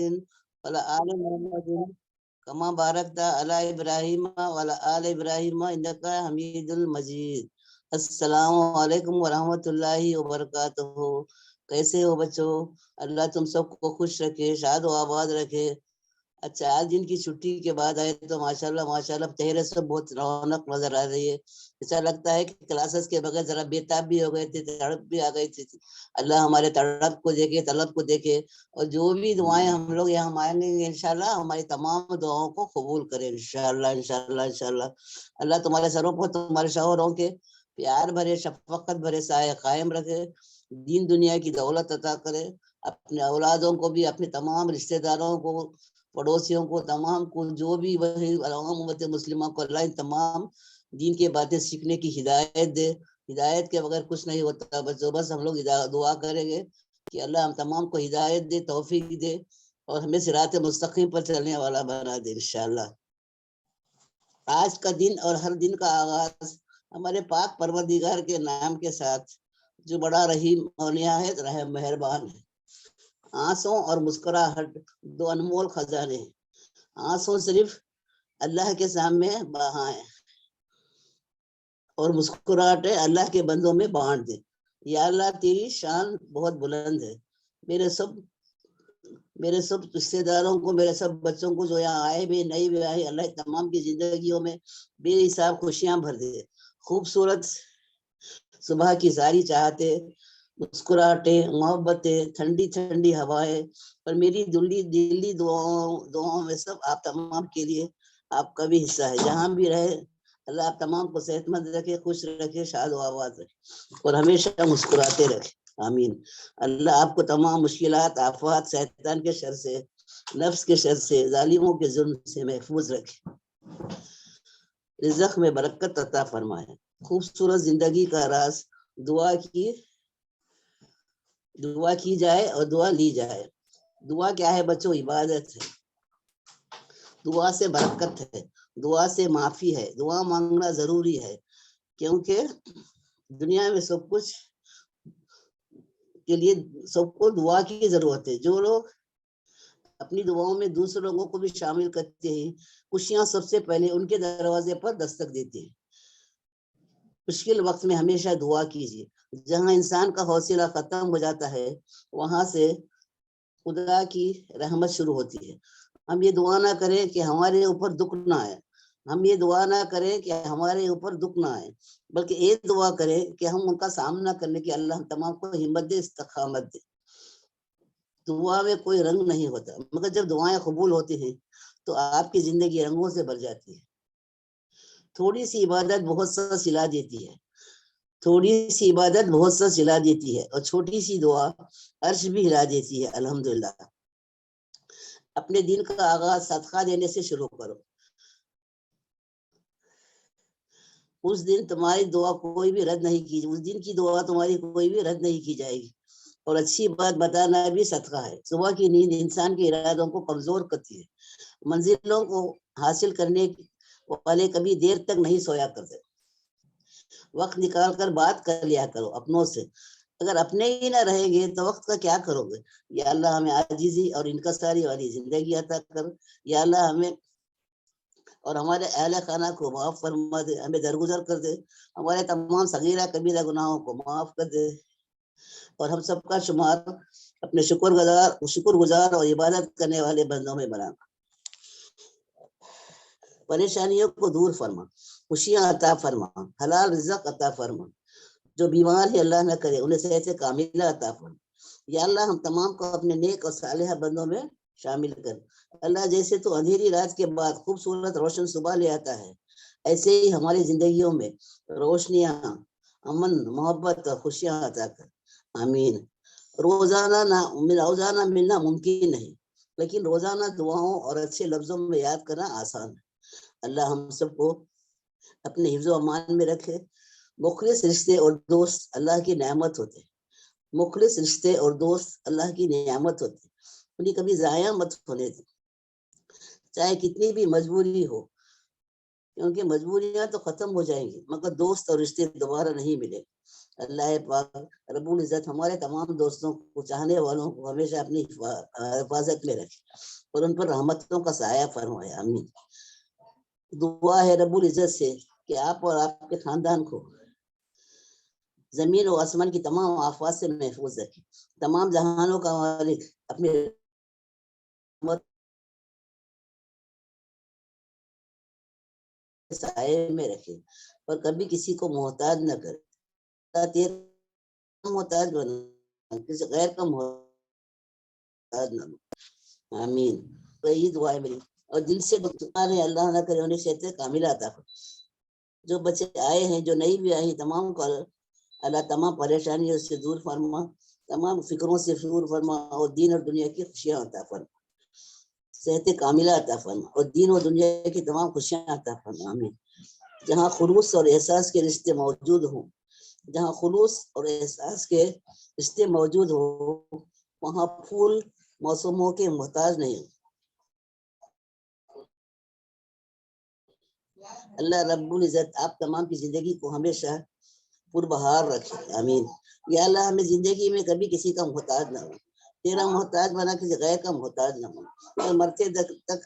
وعلى آل محمد كما باركت على إبراهيم وعلى آل إبراهيم إنك حميد المجيد. السلام علیکم ورحمۃ اللہ وبرکاتہ. کیسے ہو بچوں؟ اللہ تم سب کو خوش رکھے، شاد و آباد رکھے. اچھا، آج دن کی چھٹی کے بعد آئے تو ماشاءاللہ ماشاءاللہ چہرے سے بہت رونق نظر آ رہی ہے. ایسا لگتا ہے کہ کلاسز کے بغیر ذرا بےتاب بھی ہو گئے تھے، تڑپ بھی آ گئی تھی. اللہ ہمارے تڑپ کو دیکھے، طلب کو دیکھے، اور جو بھی دعائیں ہم لوگ یہاں مانگیں گے انشاءاللہ ہماری تمام دعاؤں کو قبول کرے انشاءاللہ انشاءاللہ انشاءاللہ. اللہ تمہارے سروں پر، تمہارے شوہروں کے پیار بھرے شفقت بھرے سائے قائم رکھے، دین دنیا کی دولت عطا کرے، اپنے اولادوں کو بھی، اپنے تمام رشتہ داروں کو، پڑوسیوں کو، تمام کو، جو بھی وہی امت مسلمہ کو اللہ ان تمام دین کی باتیں سیکھنے کی ہدایت دے. ہدایت کے بغیر کچھ نہیں ہوتا بچوں. بس ہم لوگ دعا کریں گے کہ اللہ ہم تمام کو ہدایت دے، توفیق دے، اور ہمیں صراط مستقیم پر چلنے والا بنا دے انشاءاللہ. آج کا دن اور ہر دن کا آغاز ہمارے پاک پروردگار کے نام کے ساتھ، جو بڑا رحیم اور نہایت رحم مہربان ہے. آنسوں اور مسکراہٹ دو انمول خزانے ہیں. آنسوں صرف اللہ کے سامنے بہائیں اور مسکراہٹیں اللہ کے بندوں میں بانٹ دیں. یا اللہ تیری شان بہت بلند ہے. میرے سب رشتے داروں کو، میرے سب بچوں کو جو یہاں آئے بھی نہیں بھی آئے، اللہ تمام کی زندگیوں میں بے حساب خوشیاں بھر دے. خوبصورت صبح کی ساری چاہتے، مسکراہٹیں، محبتیں، ٹھنڈی ٹھنڈی ہوائیں، اور میری دلی دعاؤں میں سب آپ تمام کے لیے آپ کا بھی حصہ ہے. جہاں بھی رہے اللہ آپ تمام کو صحت مند رکھے، خوش رکھے، شاد و آباد رکھے، اور ہمیشہ مسکراتے رکھے. آمین. اللہ آپ کو تمام مشکلات، آفات، شیطان کے شر سے، نفس کے شر سے، ظالموں کے ظلم سے محفوظ رکھے. رزق میں برکت عطا فرمائے. خوبصورت زندگی کا راز دعا کی جائے اور دعا لی جائے. دعا کیا ہے بچوں؟ عبادت ہے. دعا سے برکت ہے، دعا سے معافی ہے. دعا مانگنا ضروری ہے، کیونکہ دنیا میں سب کچھ کے لیے سب کو دعا کی ضرورت ہے. جو لوگ اپنی دعاؤں میں دوسرے لوگوں کو بھی شامل کرتے ہیں، خوشیاں سب سے پہلے ان کے دروازے پر دستک دیتے ہیں. مشکل وقت میں ہمیشہ دعا کیجیے. جہاں انسان کا حوصلہ ختم ہو جاتا ہے، وہاں سے خدا کی رحمت شروع ہوتی ہے. ہم یہ دعا نہ کریں کہ ہمارے اوپر دکھ نہ آئے، ہم یہ دعا نہ کریں کہ ہمارے اوپر دکھ نہ آئے، بلکہ یہ دعا کریں کہ ہم ان کا سامنا کرنے کی اللہ ہم تمام کو ہمت دے، استقامت دے. دعا میں کوئی رنگ نہیں ہوتا، مگر جب دعائیں قبول ہوتی ہیں تو آپ کی زندگی رنگوں سے بھر جاتی ہے. تھوڑی سی عبادت بہت سا سلا دیتی ہے، تھوڑی سی عبادت بہت سا سلا دیتی ہے، اور چھوٹی سی دعا عرش بھی ہلا دیتی ہے. الحمدللہ. اپنے دن کا آغاز صدقہ دینے سے شروع کرو. اس دن تمہاری دعا کوئی بھی رد نہیں کی، اس دن کی دعا تمہاری کوئی بھی رد نہیں کی جائے گی. اور اچھی بات بتانا بھی صدقہ ہے. صبح کی نیند انسان کے ارادوں کو کمزور کرتی ہے. منزلوں کو حاصل کرنے والے کبھی دیر تک نہیں سویا کرتے. وقت نکال کر بات کر لیا کرو اپنوں سے. اگر اپنے ہی نہ رہیں گے تو وقت کا کیا کرو گے؟ یا اللہ ہمیں عاجزی اور انکساری والی زندگی عطا کر. یا اللہ ہمیں اور ہمارے اہل خانہ کو معاف فرما دے، ہمیں درگزر کر دے، ہمارے تمام صغیرہ کبیرہ گناہوں کو معاف کر دے، اور ہم سب کا شمار اپنے شکر گزار اور عبادت کرنے والے بندوں میں بنا. پریشانیوں کو دور فرما، خوشیاں عطا فرما، حلال رزق عطا فرما. جو بیمار ہے اللہ نہ کرے انہیں صحت کاملہ عطا فرما. یا اللہ ہم تمام کو اپنے نیک اور صالحہ بندوں میں شامل کر. اللہ جیسے تو اندھیری رات کے بعد خوبصورت روشن صبح لے آتا ہے، ایسے ہی ہماری زندگیوں میں روشنیاں، امن، محبت اور خوشیاں عطا کر. آمین. روزانہ ملنا ممکن نہیں، لیکن روزانہ دعاؤں اور اچھے لفظوں میں یاد کرنا آسان ہے. اللہ ہم سب کو اپنے حفظ و امان میں رکھے. مخلص رشتے اور دوست اللہ کی نعمت ہوتے ہیں. مخلص رشتے اور دوست اللہ کی نعمت ہوتے ہیں. انہیں کبھی ضائع مت ہونے دیں، چاہے کتنی بھی مجبوری ہو، کیونکہ مجبوریاں تو ختم ہو جائیں گی مگر دوست اور رشتے دوبارہ نہیں ملے. اللہ پاک رب العزت ہمارے تمام دوستوں کو، چاہنے والوں کو ہمیشہ اپنی حفاظت میں رکھے اور ان پر رحمتوں کا سایہ فرمائے، آمین۔ دعا ہے رب العزت سے کہ آپ اور آپ کے خاندان کو زمین و آسمان کی تمام آفات سے محفوظ رکھے، تمام جہانوں کا مالک اپنے سائے میں رکھے اور کبھی کسی کو محتاج نہ کرے، محتاج بنا کسی غیر کا محتاج نہ بنا، آمین۔ تو یہی دعا ہے میری، اور دل سے ہے اللہ نہ کرے انہیں صحت کاملہ عطا فرمائے۔ جو بچے آئے ہیں، جو نہیں بھی آئے، تمام کو اللہ تمام پریشانیوں سے دور فرما، تمام فکروں سے دور فرما، اور دین اور دنیا کی خوشیاں عطا فرما، صحت کاملہ عطا فرما، اور دین و دنیا کی تمام خوشیاں عطا فرما، آمین۔ جہاں خلوص اور احساس کے رشتے موجود ہوں، جہاں خلوص اور احساس کے رشتے موجود ہو، وہاں پھول موسموں کے محتاج نہیں ہو۔ اللہ رب العزت آپ تمام کی زندگی کو ہمیشہ پربہار رکھے، آمین۔ یا اللہ ہمیں زندگی میں کبھی کسی کا محتاج نہ ہو، تیرا محتاج بنا، کسی غیر کا محتاج نہ ہو، اور مرتے تک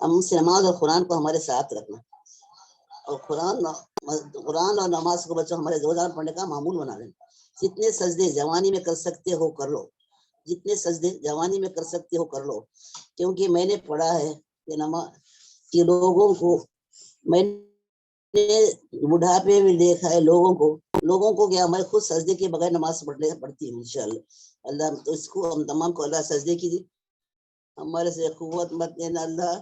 ہم سے نماز اور قرآن کو ہمارے ساتھ رکھنا، اور قرآن اور نماز کو بچوں ہمارے روزانہ پڑھنے کا معمول بنا لینا۔ جتنے سجدے جوانی میں کر سکتے ہو کر لو، جتنے سجدے جوانی میں کر سکتے ہو کر لو، کیونکہ میں نے پڑھا ہے کہ لوگوں کو، میں نے بڑھاپے میں دیکھا ہے لوگوں کو کیا میں خود سجدے کے بغیر نماز پڑھتی ہوں انشاءاللہ۔ اللہ تو اس کو ہم تمام کو اللہ سجدے کی ہمارے سے قوت مت دینا، اللہ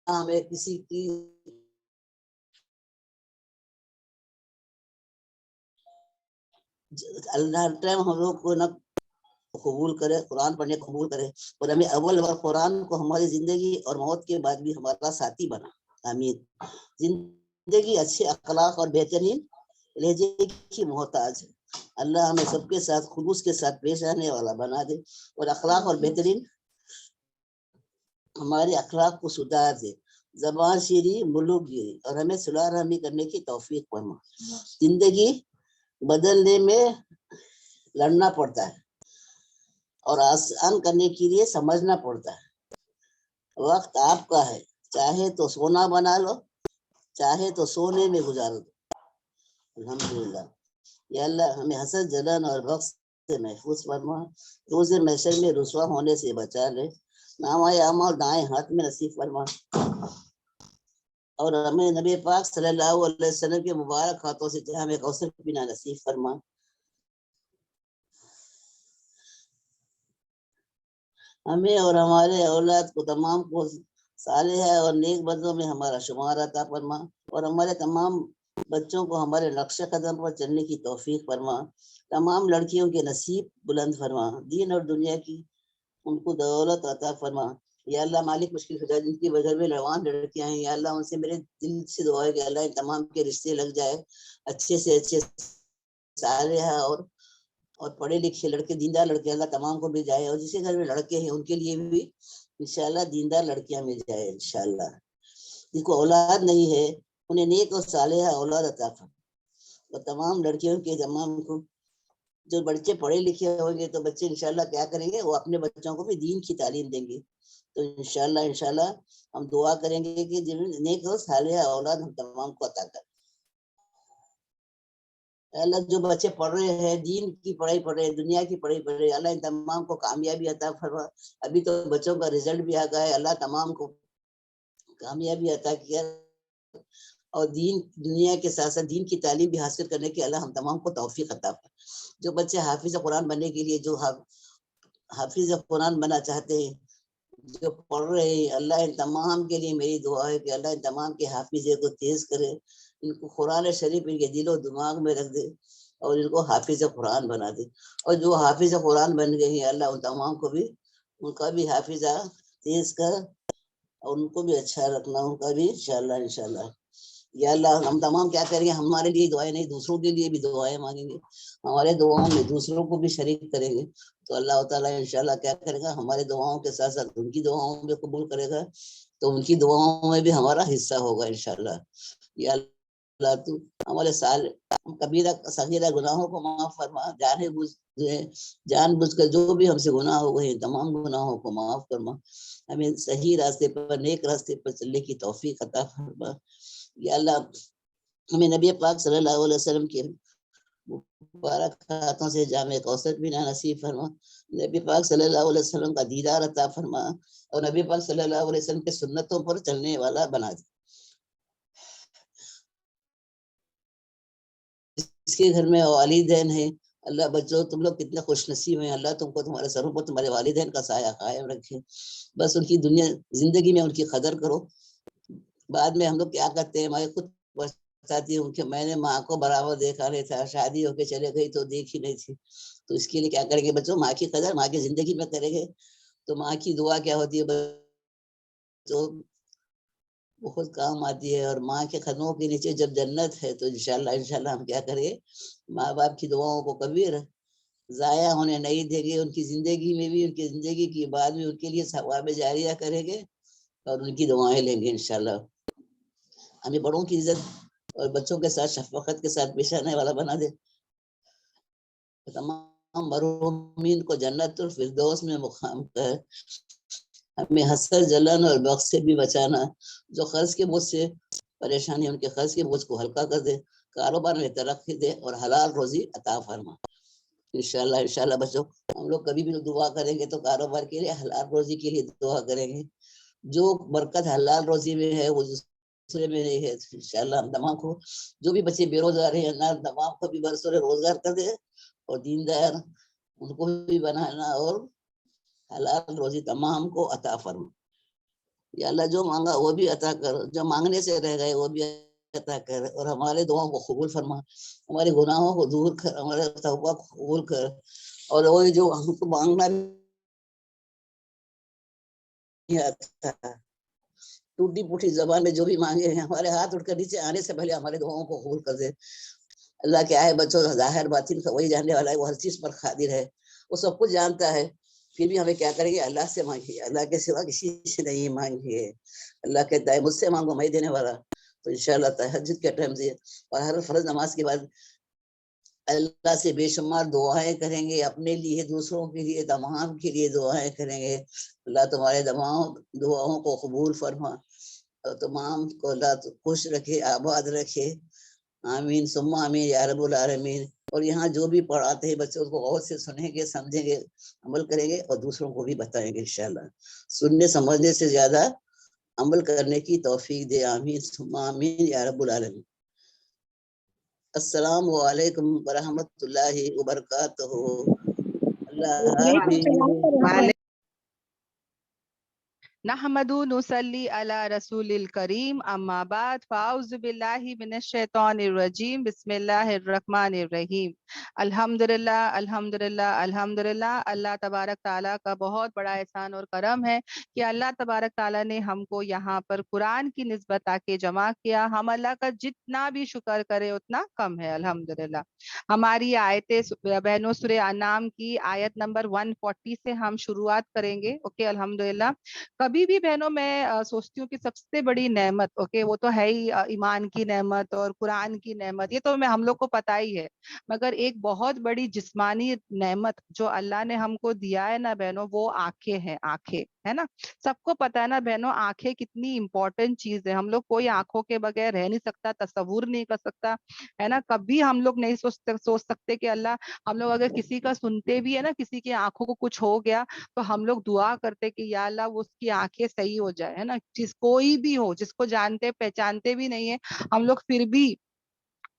ہمیں کسی کی اللہ ٹائم ہم لوگ کو نہ قبول کرے، قرآن پڑھنے قبول کرے، اور ہمیں اول بار قرآن کو ہماری زندگی اور موت کے بعد بھی ہمارا ساتھی بنا، آمین۔ زندگی اچھے اخلاق اور بہترین لہجے کی محتاج ہے، اللہ ہمیں سب کے ساتھ خلوص کے ساتھ پیش آنے والا بنا دے، اور اخلاق اور بہترین ہمارے اخلاق کو سدھار دے، زبان شیری ملوک گیری، اور ہمیں صلح رحمی کرنے کی توفیق فرما۔ زندگی بدلنے میں لڑنا پڑتا ہے اور آسان کرنے کے لیے سمجھنا پڑتا ہے۔ وقت آپ کا ہے، چاہے تو سونا بنا لو، چاہے تو سونے میں گزارو دو، الحمدللہ۔ یا اللہ ہمیں حسد، جلن اور بغض سے محفوظ فرما، روز محشر میں رسوا ہونے سے بچا لے، نامہ اعمال دائیں ہاتھ میں نصیب فرما، اور ہمیں نبی پاک صلی اللہ علیہ وسلم کے مبارک ہاتھوں سے ہمیں کوثر پینا نصیب فرما۔ ہمیں اور ہمارے اولاد کو تمام کو صالح اور نیک بندوں میں ہمارا شمار عطا فرما، اور ہمارے تمام بچوں کو ہمارے نقش قدم پر چلنے کی توفیق فرما، تمام لڑکیوں کے نصیب بلند فرما، دین اور دنیا کی ان کو دولت عطا فرما۔ یا اللہ مالک مشکل خدا جن کی وجہ میں لڑوان لڑکیاں ہیں، یا اللہ ان سے میرے دل سے دعا ہے کہ اللہ ان تمام کے رشتے لگ جائے، اچھے سے اچھے صالح اور پڑھے لکھے لڑکے، دیندار لڑکے اللہ تمام کو مل جائے، اور جسے گھر میں لڑکے ہیں ان کے لیے بھی انشاءاللہ دیندار لڑکیاں مل جائے انشاءاللہ۔ جن کو اولاد نہیں ہے انہیں نیک اور صالحہ اولاد عطا فرما، اور تمام لڑکیوں کے تمام کو، جو بچے پڑھے لکھے ہوں گے تو بچے انشاءاللہ کیا کریں گے، وہ اپنے بچوں کو بھی دین کی تعلیم دیں گے، تو انشاءاللہ ہم دعا کریں گے کہ نیک اور صالحہ اولاد ہم تمام کو عطا کریں۔ اللہ جو بچے پڑھ رہے ہیں، دین کی پڑھائی پڑھ رہے ہیں، دنیا کی پڑھائی پڑھ رہے ہیں، اللہ ان تمام کو کامیابی عطا فرما۔ ابھی تو بچوں کا رزلٹ بھی آ گیا ہے، اللہ تمام کو کامیابی عطا کیا، اور دین دنیا کے ساتھ ساتھ دین کی تعلیم بھی حاصل کرنے کے اللہ ہم تمام کو توفیق عطا فرما۔ جو بچے حافظ قرآن بننے کے لیے، جو حافظ قرآن بننا چاہتے ہیں، جو پڑھ رہے ہیں، اللہ ان تمام کے لیے میری دعا ہے کہ اللہ ان تمام کے حافظے کو تیز کرے، ان کو قرآن شریف ان کے دل و دماغ میں رکھ دے، اور ان کو حافظ قرآن بنا دے، اور جو حافظ قرآن بن گئے ہیں اللہ ان تمام کو بھی ان کا بھی حافظہ تیز کر، اور ان کو بھی اچھا رکھنا، ان کا بھی انشاءاللہ۔ یا اللہ ہم تمام کیا کریں گے، ہمارے لیے دعائیں نہیں، دوسروں کے لیے بھی دعائیں مانگیں گے، ہمارے دعاؤں میں دوسروں کو بھی شریک کریں گے، تو اللہ تعالیٰ انشاءاللہ کیا کرے گا، ہمارے دعاؤں کے ساتھ ساتھ ان کی دعاؤں میں قبول کرے گا، تو ان کی دعاؤں میں بھی ہمارا حصہ ہوگا انشاءاللہ. یا اللہ تو ہمارے کبیرہ صغیرہ گناہوں کو معاف فرما. جان بوجھ کر جو بھی ہم سے گناہ ہو گئے تمام گناہوں کو معاف فرما. ہمیں صحیح راستے پر نیک راستے پر چلنے کی توفیق عطا فرما. یا اللہ ہمیں نبی پاک صلی اللہ علیہ وسلم کے مبارک ہاتھوں سے جامع کوثر پینا نصیب فرما. نبی پاک صلی اللہ علیہ وسلم کا دیدار عطا فرما اور نبی پاک صلی اللہ علیہ وسلم کے سنتوں پر چلنے والا بنا دے. اس کے گھر میں والدین ہیں اللہ بچوں تم لوگ کتنے خوش نصیب ہیں. اللہ تم کو تمہارے سروں پر تمہارے والدین کا سایہ قائم رکھے. بس ان کی زندگی میں ان کی قدر کرو. بعد میں ہم لوگ کیا کرتے ہیں ہمارے خود بتاتی ہوں کہ میں نے ماں کو برابر دیکھا نہیں تھا, شادی ہو کے چلے گئی تو دیکھی نہیں تھی. تو اس کے لیے کیا کریں گے بچوں, ماں کی قدر ماں کی زندگی میں کریں گے تو ماں کی دعا کیا ہوتی ہے بچوں بہت کام آتی ہے. اور ماں کے قدموں کے نیچے جب جنت ہے تو انشاءاللہ ہم کیا کریں, ماں باپ کی دعاؤں کو کبھی ضائع ہونے نہیں دیں گے. ان کی زندگی میں بھی ان کی زندگی کے بعد بھی ان کے لیے ثواب جاریہ کریں گے اور ان کی دعائیں لیں گے انشاءاللہ. ہمیں بڑوں کی عزت اور بچوں کے ساتھ شفقت کے ساتھ پیش آنے والا بنا دے. تمام مرحومین کو جنت الفردوس میں مقام کر. ہمیں حسد جلن اور بغض سے بھی بچانا. جو قرض کے بوجھ سے پریشانی ان کے قرض کے بوجھ کو ہلکا کر دے, کاروبار میں ترقی دے اور حلال روزی عطا فرما. انشاءاللہ بچوں ہم لوگ کبھی بھی دعا کریں گے تو کاروبار کے لیے حلال روزی کے لیے دعا کریں گے. جو برکت حلال روزی میں ہے وہ دوسرے میں نہیں ہے. انشاءاللہ ہم تمام کو جو بھی بچے بے روزگار ہیں اللہ تمام کو بھی برسوں روزگار کر دے اور دیندار ان کو بھی بنانا اور حلال روزی تمام کو عطا فرما. یا اللہ جو مانگا وہ بھی عطا کر, جو مانگنے سے رہ گئے وہ بھی عطا کر اور ہمارے دعاؤں کو قبول فرما. ہمارے گناہوں کو دور کر, ہمارے توبہ کو قبول کر. اور وہ جو ہم کو مانگنا نہیں آتا ٹوٹی پوٹی زبان میں جو بھی مانگے ہیں ہمارے ہاتھ اٹھ کر نیچے آنے سے پہلے ہمارے دعاؤں کو قبول کر دے. اللہ کیا ہے بچوں ظاہر باطن کا وہی جاننے والا ہے, وہ ہر چیز پر قادر ہے, وہ سب کچھ جانتا ہے. پھر بھی ہمیں کیا کریں گے, اللہ سے مانگیے, اللہ کے سوا کسی سے نہیں مانگیے. اللہ کہتا ہے مجھ سے مانگو میں دینے والا. تو انشاءاللہ تہجد کے ٹائم سے اور ہر فرض نماز کے بعد اللہ سے بے شمار دعائیں کریں گے, اپنے لیے دوسروں کے لیے تمام کے لیے دعائیں کریں گے. اللہ تمہارے دعاؤں کو قبول فرما اور تمام کو اللہ خوش رکھے, آباد رکھے. آمین ثم آمین یا رب العالمین. اور یہاں جو بھی پڑھاتے ہیں بچے اس کو غور سے سنیں گے, سمجھیں گے, عمل کریں گے اور دوسروں کو بھی بتائیں گے انشاءاللہ. سننے سمجھنے سے زیادہ عمل کرنے کی توفیق دے. آمین ثم آمین یا رب العالمین. السلام علیکم ورحمۃ اللہ وبرکاتہ. اللہ حافظ. نحمدو نصلی علی رسول الکریم اما بعد فاعوذ باللہ من الشیطان الرجیم بسم اللہ الرحمن الرحیم. الحمدللہ الحمدللہ الحمدللہ. اللہ تبارک تعالیٰ کا بہت بڑا احسان اور کرم ہے کہ اللہ تبارک تعالیٰ نے ہم کو یہاں پر قرآن کی نسبت آ کے جمع کیا. ہم اللہ کا جتنا بھی شکر کرے اتنا کم ہے. الحمدللہ. ہماری آیتیں بہنوں سورہ انعام کی آیت نمبر 140 سے ہم شروعات کریں گے. اوکے الحمدللہ. کبھی بھی بہنوں میں سوچتی ہوں کہ سب سے بڑی نعمت اوکے وہ تو ہے ہی ایمان کی نعمت اور قرآن کی نعمت, یہ تو ہم لوگ کو پتہ ہی ہے. مگر ایک بہت بڑی جسمانی نعمت جو اللہ نے ہم کو دیا ہے نا بہنوں, وہ آنکھیں ہیں. آنکھیں ہے نا, سب کو پتہ ہے نا بہنوں آنکھیں کتنی امپورٹنٹ چیز ہے. ہم لوگ کوئی آنکھوں کے بغیر رہ نہیں سکتا, تصور نہیں کر سکتا ہے نا. کبھی ہم لوگ نہیں سوچ سکتے کہ اللہ, ہم لوگ اگر کسی کا سنتے بھی ہے نا, کسی کی آنکھوں کو کچھ ہو گیا تو ہم لوگ دعا کرتے کہ یا اللہ وہ اس کی آنکھیں صحیح ہو جائے, ہے نا. جس کوئی بھی ہو, جس کو جانتے پہچانتے بھی نہیں ہے, ہم لوگ پھر بھی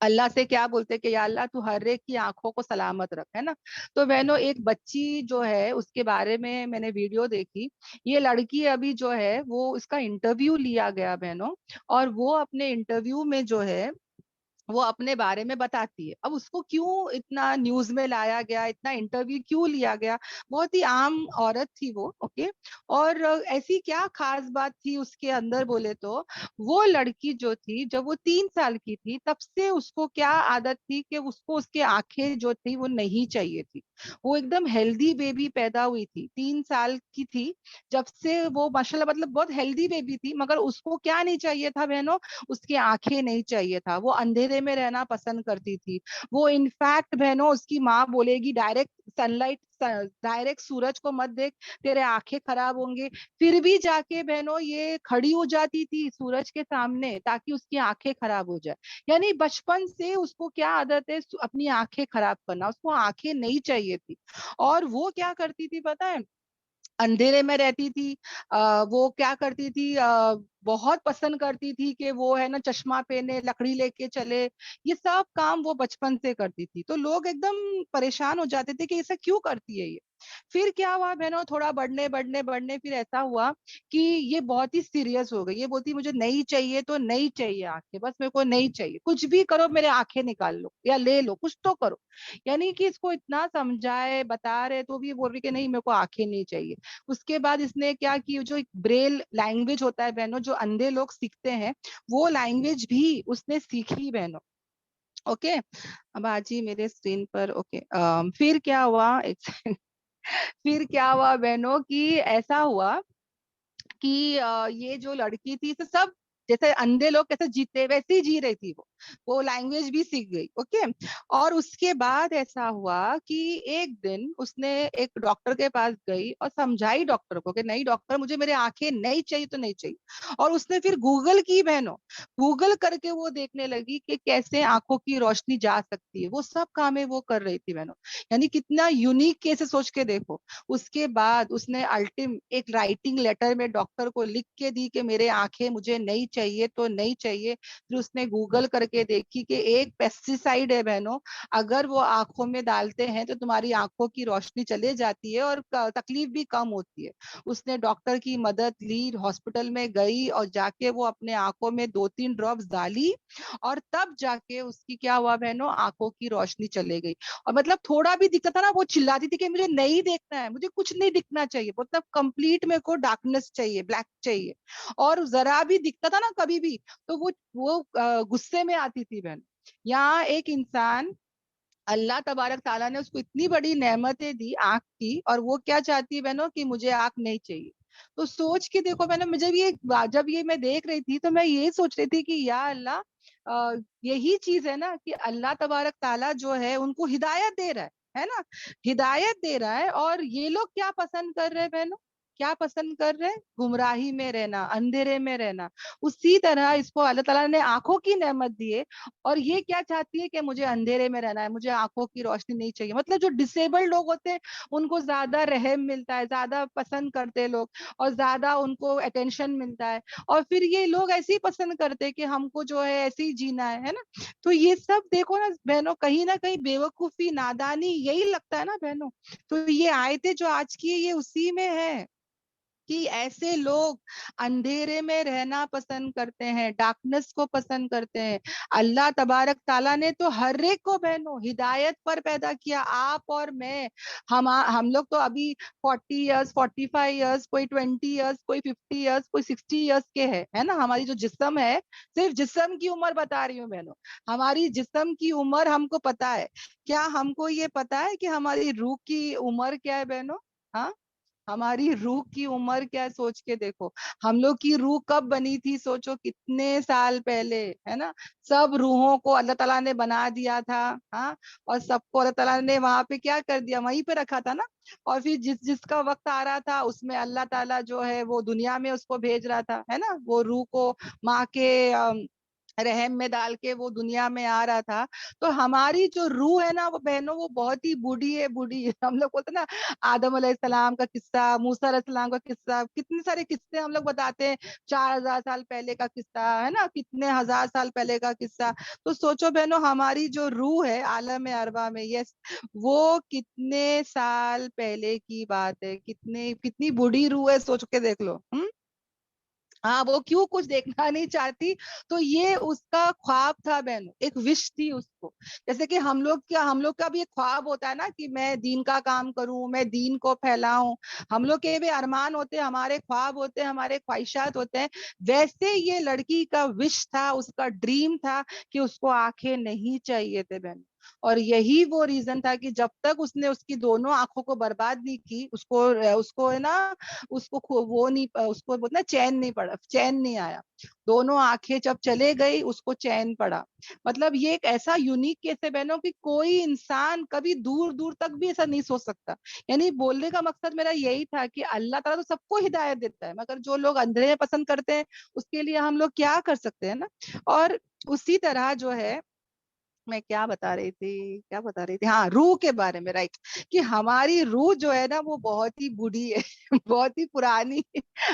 اللہ سے کیا بولتے کہ یا اللہ تو ہر ایک کی آنکھوں کو سلامت رکھ, ہے نا. تو بہنوں ایک بچی جو ہے اس کے بارے میں نے ویڈیو دیکھی. یہ لڑکی ابھی جو ہے وہ اس کا انٹرویو لیا گیا بہنوں, اور وہ اپنے انٹرویو میں جو ہے वो अपने बारे में बताती है। अब उसको क्यों इतना न्यूज में लाया गया, इतना इंटरव्यू क्यों लिया गया? बहुत ही आम औरत थी वो, ओके। और ऐसी क्या खास बात थी उसके अंदर बोले तो, वो लड़की जो थी जब वो 3 साल की थी तब से उसको क्या आदत थी कि उसको उसके आंखें जो थी वो नहीं चाहिए थी। वो एकदम हेल्दी बेबी पैदा हुई थी, 3 साल की थी जब से वो, माशाल्लाह, मतलब बहुत हेल्दी बेबी थी, मगर उसको क्या नहीं चाहिए था बहनों? उसकी आंखें नहीं चाहिए था। वो अंधेरे में रहना पसंद करती थी। वो इनफैक्ट बहनों, उसकी माँ बोलेगी डायरेक्ट सनलाइट, डायरेक्ट सूरज को मत देख, तेरे आंखें खराब होंगे। फिर भी जाके बहनों ये खड़ी हो जाती थी सूरज के सामने ताकि उसकी आंखें खराब हो जाए। यानी बचपन से उसको क्या आदत है? अपनी आंखें खराब करना। उसको आंखें नहीं चाहिए थी। और वो क्या करती थी पता है? अंधेरे में रहती थी। वो क्या करती थी, बहुत पसंद करती थी कि वो है ना चश्मा पहने, लकड़ी लेके चले। ये सब काम वो बचपन से करती थी। तो लोग एकदम परेशान हो जाते थे कि ऐसा क्यों करती है ये। फिर क्या हुआ बहनों, थोड़ा बढ़ने बढ़ने बढ़ने फिर ऐसा हुआ कि ये बहुत ही सीरियस हो गई। ये बोलती मुझे नहीं चाहिए तो नहीं चाहिए आंखें, बस मेरे को नहीं चाहिए, कुछ भी करो मेरे आंखें निकाल लो या ले लो, कुछ तो करो। यानी कि इसको इतना समझाए बता रहे तो भी ये बोल रही कि नहीं, मेरे को आंखें नहीं चाहिए। उसके बाद इसने क्या की, जो एक ब्रेल लैंग्वेज होता है बहनों, जो अंधे लोग सीखते हैं, वो लैंग्वेज भी उसने सीखी बहनों, ओके। अब आजी मेरे स्क्रीन पर, ओके। फिर क्या हुआ, एक सेकंड। फिर क्या हुआ बहनों कि ऐसा हुआ कि ये जो लड़की थी तो सब जैसे अंधे लोग कैसे जीते वैसे ही जी रही थी वो लैंग्वेज भी सीख गई, ओके। और उसके बाद ऐसा हुआ कि एक दिन उसने एक डॉक्टर के पास गई और समझाई डॉक्टर को कि नहीं डॉक्टर, मुझे मेरे आंखें नहीं चाहिए तो नहीं चाहिए। और उसने फिर गूगल की बहनों, गूगल करके वो देखने लगी कि कैसे आंखों की रोशनी जा सकती है। वो सब कामें वो कर रही थी बहनों। यानी कितना यूनिक केस है, सोच के देखो। उसके बाद उसने अल्टीम एक राइटिंग लेटर में डॉक्टर को लिख के दी कि मेरे आंखें मुझे नहीं चाहिए तो नहीं चाहिए। फिर उसने गूगल करके देखी कि एक पेस्टिसाइड है बहनों, अगर वो आंखों में डालते हैं तो तुम्हारी आंखों की रोशनी चले जाती है और तकलीफ भी कम होती है। उसने डॉक्टर की मदद ली, हॉस्पिटल में गई और जाके वो अपने आंखों में 2-3 ड्रॉप्स डाली और तब जाके उसकी क्या हुआ बहनों, आंखों की रोशनी चले गई। और मतलब थोड़ा भी दिखता था ना, वो चिल्लाती थी कि मुझे नहीं देखना है, मुझे कुछ नहीं दिखना चाहिए, मतलब कंप्लीट मेरे को डार्कनेस चाहिए, ब्लैक चाहिए। और जरा भी दिखता था ना कभी भी, तो वो गुस्से में आती थी बहन। यहाँ एक इंसान, अल्लाह तबारक ताला ने उसको इतनी बड़ी नेमतें दी आंख की, और वो क्या चाहती है बहनों कि मुझे आंख नहीं चाहिए। तो सोच के देखो बहनों, मुझे भी जब ये मैं देख रही थी तो मैं ये सोच रही थी कि या अल्लाह, यही चीज है ना कि अल्लाह तबारक ताला जो है उनको हिदायत दे रहा है ना, हिदायत दे रहा है। और ये लोग क्या पसंद कर रहे हैं बहनों, क्या पसंद कर रहे हैं? गुमराही में रहना, अंधेरे में रहना। उसी तरह इसको अल्लाह ताला ने आंखों की नेमत दी है, और ये क्या चाहती है कि मुझे अंधेरे में रहना है, मुझे आंखों की रोशनी नहीं चाहिए। मतलब जो डिसेबल्ड लोग होते हैं उनको ज्यादा रहम मिलता है, ज्यादा पसंद करते हैं लोग, और ज्यादा उनको अटेंशन मिलता है। और फिर ये लोग ऐसे ही पसंद करते हैं कि हमको जो है ऐसे ही जीना है ना। तो ये सब देखो ना बहनों, कहीं ना कहीं बेवकूफी, नादानी, यही लगता है ना बहनों। तो ये आयतें जो आज की है ये उसी में है कि ऐसे लोग अंधेरे में रहना पसंद करते हैं, डार्कनेस को पसंद करते हैं। अल्लाह तबारक ताला ने तो हर एक को बहनों हिदायत पर पैदा किया, आप और मैं। हम लोग तो अभी 40 इयर्स, 45 इयर्स, कोई 20 इयर्स, कोई 50 इयर्स, कोई 60 इयर्स के है ना। हमारी जो जिस्म है, सिर्फ जिस्म की उम्र बता रही हूँ बहनों, हमारी जिस्म की उम्र हमको पता है। क्या हमको ये पता है कि हमारी रूह की उम्र क्या है बहनों? हाँ, हमारी रूह की उम्र क्या है? सोच के देखो, हम लोग की रूह कब बनी थी? सोचो कितने साल पहले, है ना। सब रूहों को अल्लाह ताला ने बना दिया था। हाँ, और सबको अल्लाह ताला ने वहां पे क्या कर दिया, वहीं पे रखा था ना। और फिर जिसका वक्त आ रहा था उसमें अल्लाह ताला जो है वो दुनिया में उसको भेज रहा था, है ना, वो रूह को माँ के रहम में डाल के वो दुनिया में आ रहा था। तो हमारी जो रूह है ना वो बहनों, वो बहुत ही बूढ़ी है, बूढ़ी है। हम लोग बोलते हैं ना, आदम अलैहिस्सलाम का किस्सा, मूसा अलैहिस्सलाम का किस्सा, कितने सारे किस्से हम लोग बताते हैं। 4,000 साल पहले का किस्सा, है ना, कितने हजार साल पहले का किस्सा। तो सोचो बहनों, हमारी जो रूह है आलम अरवा में, यस, वो कितने साल पहले की बात है, कितने कितनी बूढ़ी रूह है, सोच के देख लो। हाँ, वो क्यों कुछ देखना नहीं चाहती, तो ये उसका ख्वाब था बहनों, एक विश थी उसको। जैसे कि हम लोग का भी एक ख्वाब होता है ना कि मैं दीन का काम करूं, मैं दीन को फैलाऊं, हम लोग के भी अरमान होते हैं, हमारे ख्वाब होते हैं, हमारे ख्वाहिशात होते हैं। वैसे ये लड़की का विश था, उसका ड्रीम था कि उसको आंखें नहीं चाहिए थे बहन। और यही वो रीजन था कि जब तक उसने उसकी दोनों आंखों को बर्बाद नहीं की, उसको उसको है ना, वो नहीं, उसको बोलते ना चैन नहीं पड़ा, चैन नहीं आया। दोनों आंखें जब चले गई उसको चैन पड़ा। मतलब ये एक ऐसा यूनिक केस है बहनों कि कोई इंसान कभी दूर दूर तक भी ऐसा नहीं सोच सकता। यानी बोलने का मकसद मेरा यही था कि अल्लाह ताला तो सबको हिदायत देता है, मगर जो लोग अंधेरे में पसंद करते हैं उसके लिए हम लोग क्या कर सकते हैं ना। और उसी तरह जो है, मैं क्या बता रही थी, हाँ, रूह के बारे में, राइट। कि हमारी रूह जो है ना वो बहुत ही बूढ़ी है बहुत ही पुरानी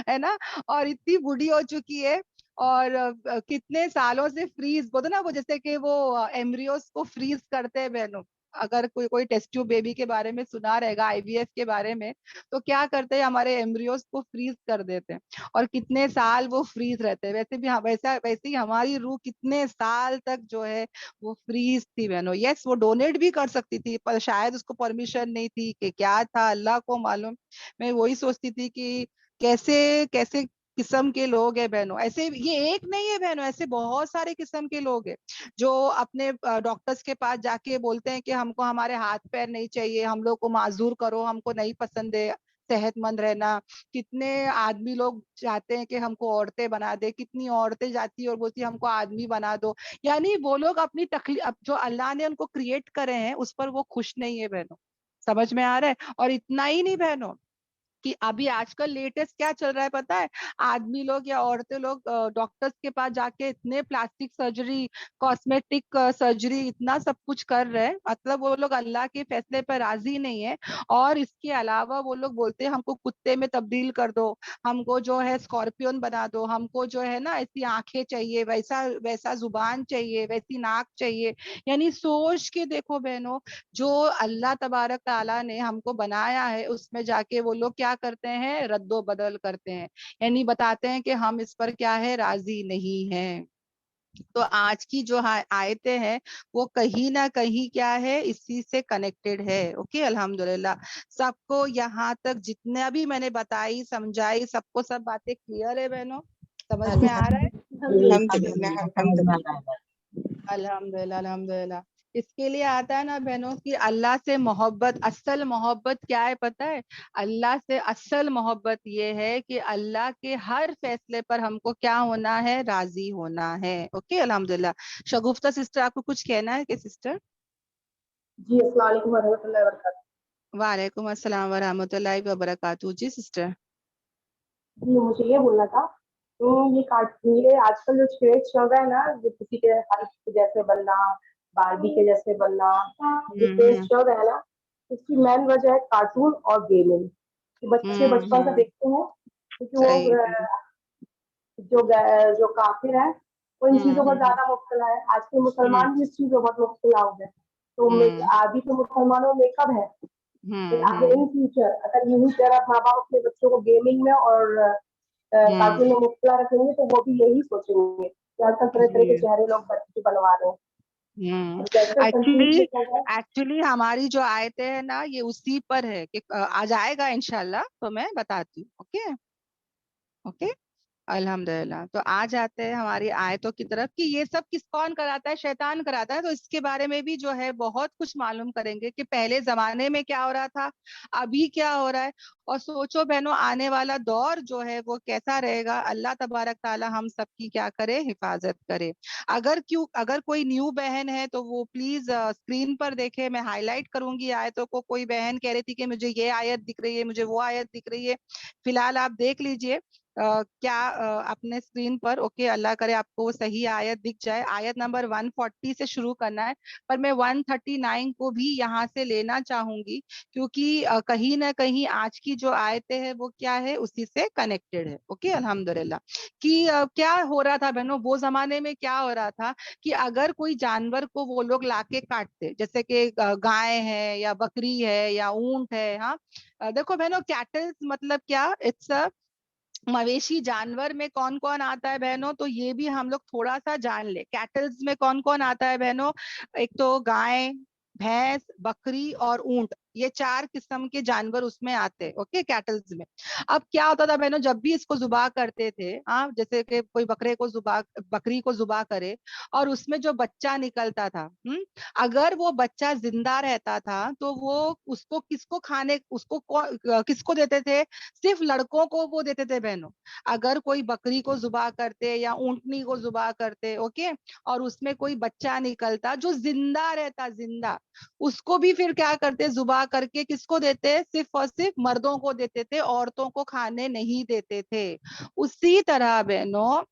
है ना, और इतनी बूढ़ी हो चुकी है। और कितने सालों से फ्रीज बोलते ना, वो जैसे कि वो एम्ब्रियोस को फ्रीज करते हैं बहनों। अगर कोई कोई टेस्ट ट्यूब बेबी के बारे में सुना रहेगा, आईवीएफ के बारे में, तो क्या करते हैं, हमारे एम्ब्रियोस को फ्रीज कर देते हैं और कितने साल वो फ्रीज रहते हैं। वैसे भी वैसे ही हमारी रूह कितने साल तक जो है वो फ्रीज थी बहनों। यस, वो डोनेट भी कर सकती थी, पर शायद उसको परमिशन नहीं थी, कि क्या था अल्लाह को मालूम। मैं वही सोचती थी कि कैसे कैसे किस्म के लोग हैं बहनों। ऐसे ये एक नहीं है बहनों, ऐसे बहुत सारे किस्म के लोग हैं जो अपने डॉक्टर्स के पास जाके बोलते हैं कि हमको हमारे हाथ पैर नहीं चाहिए, हम लोग को माजूर करो, हमको नहीं पसंद है सेहतमंद रहना। कितने आदमी लोग चाहते हैं कि हमको औरतें बना दे, कितनी औरतें जाती है और बोलती है हमको आदमी बना दो। यानी वो लोग अपनी तकलीफ जो अल्लाह ने उनको क्रिएट करे हैं उस पर वो खुश नहीं है बहनों। समझ में आ रहा है। और इतना ही नहीं बहनों, कि अभी आजकल लेटेस्ट क्या चल रहा है पता है, आदमी लोग या औरतें लोग डॉक्टर्स के पास जाके इतने प्लास्टिक सर्जरी, कॉस्मेटिक सर्जरी, इतना सब कुछ कर रहे हैं। मतलब वो लोग अल्लाह के फैसले पर राजी नहीं है। और इसके अलावा वो लोग बोलते हैं हमको कुत्ते में तब्दील कर दो, हमको जो है स्कॉर्पियन बना दो, हमको जो है ना ऐसी आंखें चाहिए, वैसा वैसा जुबान चाहिए, वैसी नाक चाहिए। यानी सोच के देखो बहनों, जो अल्लाह तबारक ताला ने हमको बनाया है उसमें जाके वो लोग क्या करते हैं, रद्दो बदल करते हैं। यानी बताते हैं कि हम इस पर क्या है, राजी नहीं हैं। तो आज की जो आयतें हैं वो कहीं ना कहीं क्या है, इसी से कनेक्टेड है। ओके, अल्हम्दुलिल्लाह। सबको यहाँ तक जितना भी मैंने बताई समझाई, सबको सब बातें क्लियर है बहनों, समझ में आ रहा है। अल्हम्दुलिल्लाह अल्हम्दुलिल्लाह। अल्हम्दुलिल्लाह अल्हम्दुलिल्लाह। इसके लिए आता है ना बहनों कि अल्लाह से मोहब्बत, असल मोहब्बत क्या है पता है, अल्लाह से असल मोहब्बत ये है कि अल्लाह के हर फैसले पर हमको क्या होना है, राजी होना है। ओके, अल्हम्दुलिल्लाह। शगुफ्ता सिस्टर, आपको कुछ कहना है कि सिस्टर? जी अस्सलाम वालेकुम वरहमतुल्लाहि वबरकातुहू। वालेकुम अस्सलाम वरहमतुल्लाहि वबरकातुहू। जी सिस्टर। जी मुझे ये बोलना था, तो ये आजकल जो क्रेज चल रहा है ना, जो किसी के हाइट के जैसे बनना, बारबी के जैसे बनना, जो क्रेज हम्म चल रहा है ना, इसकी मेन वजह है कार्टून और गेमिंग। बच्चे बचपन से देखते हैं क्योंकि वो सही। जो काफिर है वो इन चीजों पर हम्म ज्यादा मुब्तला है। आज के हम्म मुसलमान भी इस चीजों पर मुब्तला हो गए। तो हम्म आदि तो मुसलमानों में कब है, फिर आगे हम्म इन फ्यूचर अगर यही तरह माँ बाप अपने बच्चों को गेमिंग में और कार्टून में हम्म मुब्तला रखेंगे तो वो भी यही सोचेंगे कि आजकल तरह तरह के हम्म चेहरे लोग बच्चे बनवा रहे हैं। हम्म। और जैसे कंट्रीज एक्चुअली में चल रहा है। एक्चुअली हमारी जो आयतें है ना ये उसी पर है कि आ जाएगा इंशाल्लाह, तो मैं बताती हूँ। ओके ओके, अल्हम्दुलिल्लाह। तो आ जाते हैं हमारी आयतों की तरफ कि ये सब किस कौन कराता है, शैतान कराता है। तो इसके बारे में भी जो है बहुत कुछ मालूम करेंगे कि पहले जमाने में क्या हो रहा था, अभी क्या हो रहा है। और सोचो बहनों, आने वाला दौर जो है वो कैसा रहेगा। अल्लाह तबारक ताला हम सबकी क्या करे, हिफाजत करे। अगर कोई न्यू बहन है तो वो प्लीज स्क्रीन पर देखे, मैं हाईलाइट करूंगी आयतों को। कोई बहन कह रही थी कि मुझे ये आयत दिख रही है, मुझे वो आयत दिख रही है, फिलहाल आप देख लीजिए क्या अपने स्क्रीन पर। ओके, अल्लाह करे आपको वो सही आयत दिख जाए। आयत नंबर 140 से शुरू करना है, पर मैं 139 को भी यहाँ से लेना चाहूंगी, क्योंकि कहीं ना कहीं आज की जो आयतें हैं वो क्या है, उसी से कनेक्टेड है। ओके, अल्हम्दुलिल्लाह। कि क्या हो रहा था बहनों, वो जमाने में क्या हो रहा था कि अगर कोई जानवर को वो लोग लाके काटते, जैसे कि गाय है या बकरी है या ऊंट है, हाँ। देखो बहनों, कैटल्स मतलब क्या, इट्स मवेशी जानवर में कौन कौन आता है बहनों, तो ये भी हम लोग थोड़ा सा जान ले। कैटल्स में कौन कौन आता है बहनों, एक तो गाय, भैंस, बकरी और ऊंट, ये 4 किस्म के जानवर उसमें आते हैं, ओके, कैटल्स में। अब क्या होता था बहनों, जब भी इसको जुबा करते थे, हाँ, जैसे कि कोई बकरी को जुबा करे और उसमें जो बच्चा निकलता था, अगर वो बच्चा जिंदा रहता था तो वो उसको किसको खाने, किसको देते थे, सिर्फ लड़कों को वो देते थे बहनों। अगर कोई बकरी को जुबा करते या ऊंटनी को जुबा करते, ओके, और उसमें कोई बच्चा निकलता जो जिंदा रहता, जिंदा, उसको भी फिर क्या करते, जुबा करके किसको देते, सिर्फ और सिर्फ मर्दों को देते थे, औरतों को खाने नहीं देते थे। उसी तरह बहनों,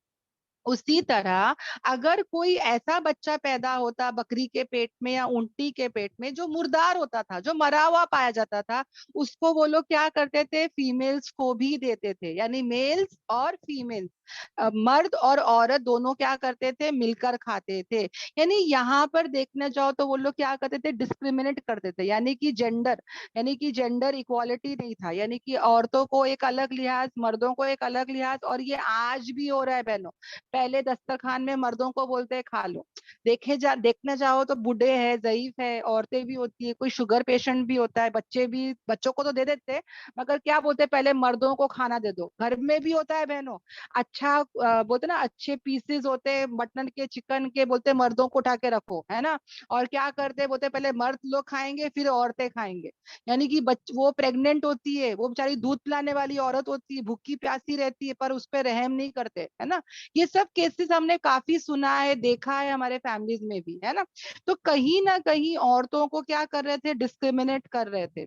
उसी तरह अगर कोई ऐसा बच्चा पैदा होता बकरी के पेट में या ऊंटनी के पेट में जो मुर्दार होता था, जो मरा हुआ पाया जाता था, उसको वो लोग क्या करते थे, फीमेल्स को भी देते थे, यानी मेल्स और फीमेल्स, मर्द और औरत दोनों क्या करते थे, मिलकर खाते थे। यानी यहाँ पर देखने जाओ तो वो लोग क्या करते थे, डिस्क्रिमिनेट करते थे, यानी कि जेंडर इक्वालिटी नहीं था, यानी कि औरतों को एक अलग लिहाज, मर्दों को एक अलग लिहाज। और ये आज भी हो रहा है बहनों। पहले दस्तरखान में मर्दों को बोलते हैं खा लो, देखने जाओ तो बूढ़े हैं, ज़ईफ है, औरतें भी होती है, कोई शुगर पेशेंट भी होता है, बच्चों को तो दे देते हैं, मगर क्या बोलते हैं, पहले मर्दों को खाना दे दो। घर में भी होता है बहनों, अच्छा बोलते ना, अच्छे पीसेस होते हैं मटन के, चिकन के, बोलते मर्दों को उठा के रखो, है ना। और क्या करते, बोलते पहले मर्द लोग खाएंगे फिर औरतें खाएंगे। यानी कि वो प्रेग्नेंट होती है, वो बेचारी दूध पिलाने वाली औरत होती है, भूखी प्यासी रहती है, पर उस पर रहम नहीं करते, है ना। ये सब केसेस हमने काफी सुना है, देखा है हमारे फैमिलीज में भी, है ना। तो कहीं ना कहीं औरतों को क्या कर रहे थे, डिस्क्रिमिनेट कर रहे थे,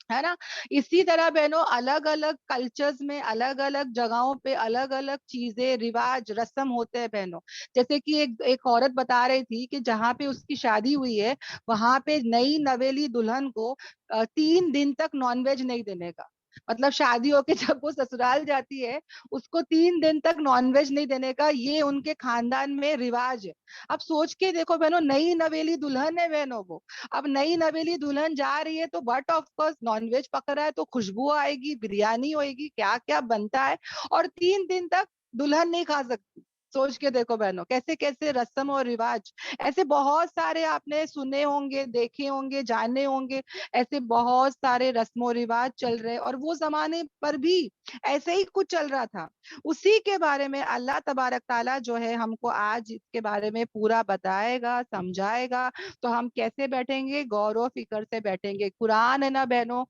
है ना। इसी तरह बहनों अलग अलग कल्चर्स में, अलग अलग जगहों पे अलग अलग चीजें, रिवाज, रस्म होते हैं बहनों। जैसे कि एक औरत बता रही थी कि जहाँ पे उसकी शादी हुई है, वहां पे नई नवेली दुल्हन को 3 दिन तक नॉनवेज नहीं देने का, मतलब शादी होके जब वो ससुराल जाती है, उसको 3 दिन तक नॉनवेज नहीं देने का, ये उनके खानदान में रिवाज है। अब सोच के देखो बहनों, नई नवेली दुल्हन है बहनों वो, अब नई नवेली दुल्हन जा रही है तो बट ऑफ कोर्स नॉनवेज पक रहा है, तो खुशबू आएगी, बिरयानी होएगी, क्या क्या बनता है, और 3 दिन तक दुल्हन नहीं खा सकती। सोच के देखो बहनों, कैसे कैसे रस्म और रिवाज, ऐसे बहुत सारे आपने सुने होंगे, देखे होंगे, जाने होंगे, ऐसे बहुत सारे रस्म और रिवाज चल रहे, और वो जमाने पर भी ऐसे ही कुछ चल रहा था। उसी के बारे में अल्लाह तबारक ताला जो है हमको आज इसके बारे में पूरा बताएगा, समझाएगा। तो हम कैसे बैठेंगे, गौर फिक्र से बैठेंगे। कुरान है ना बहनों,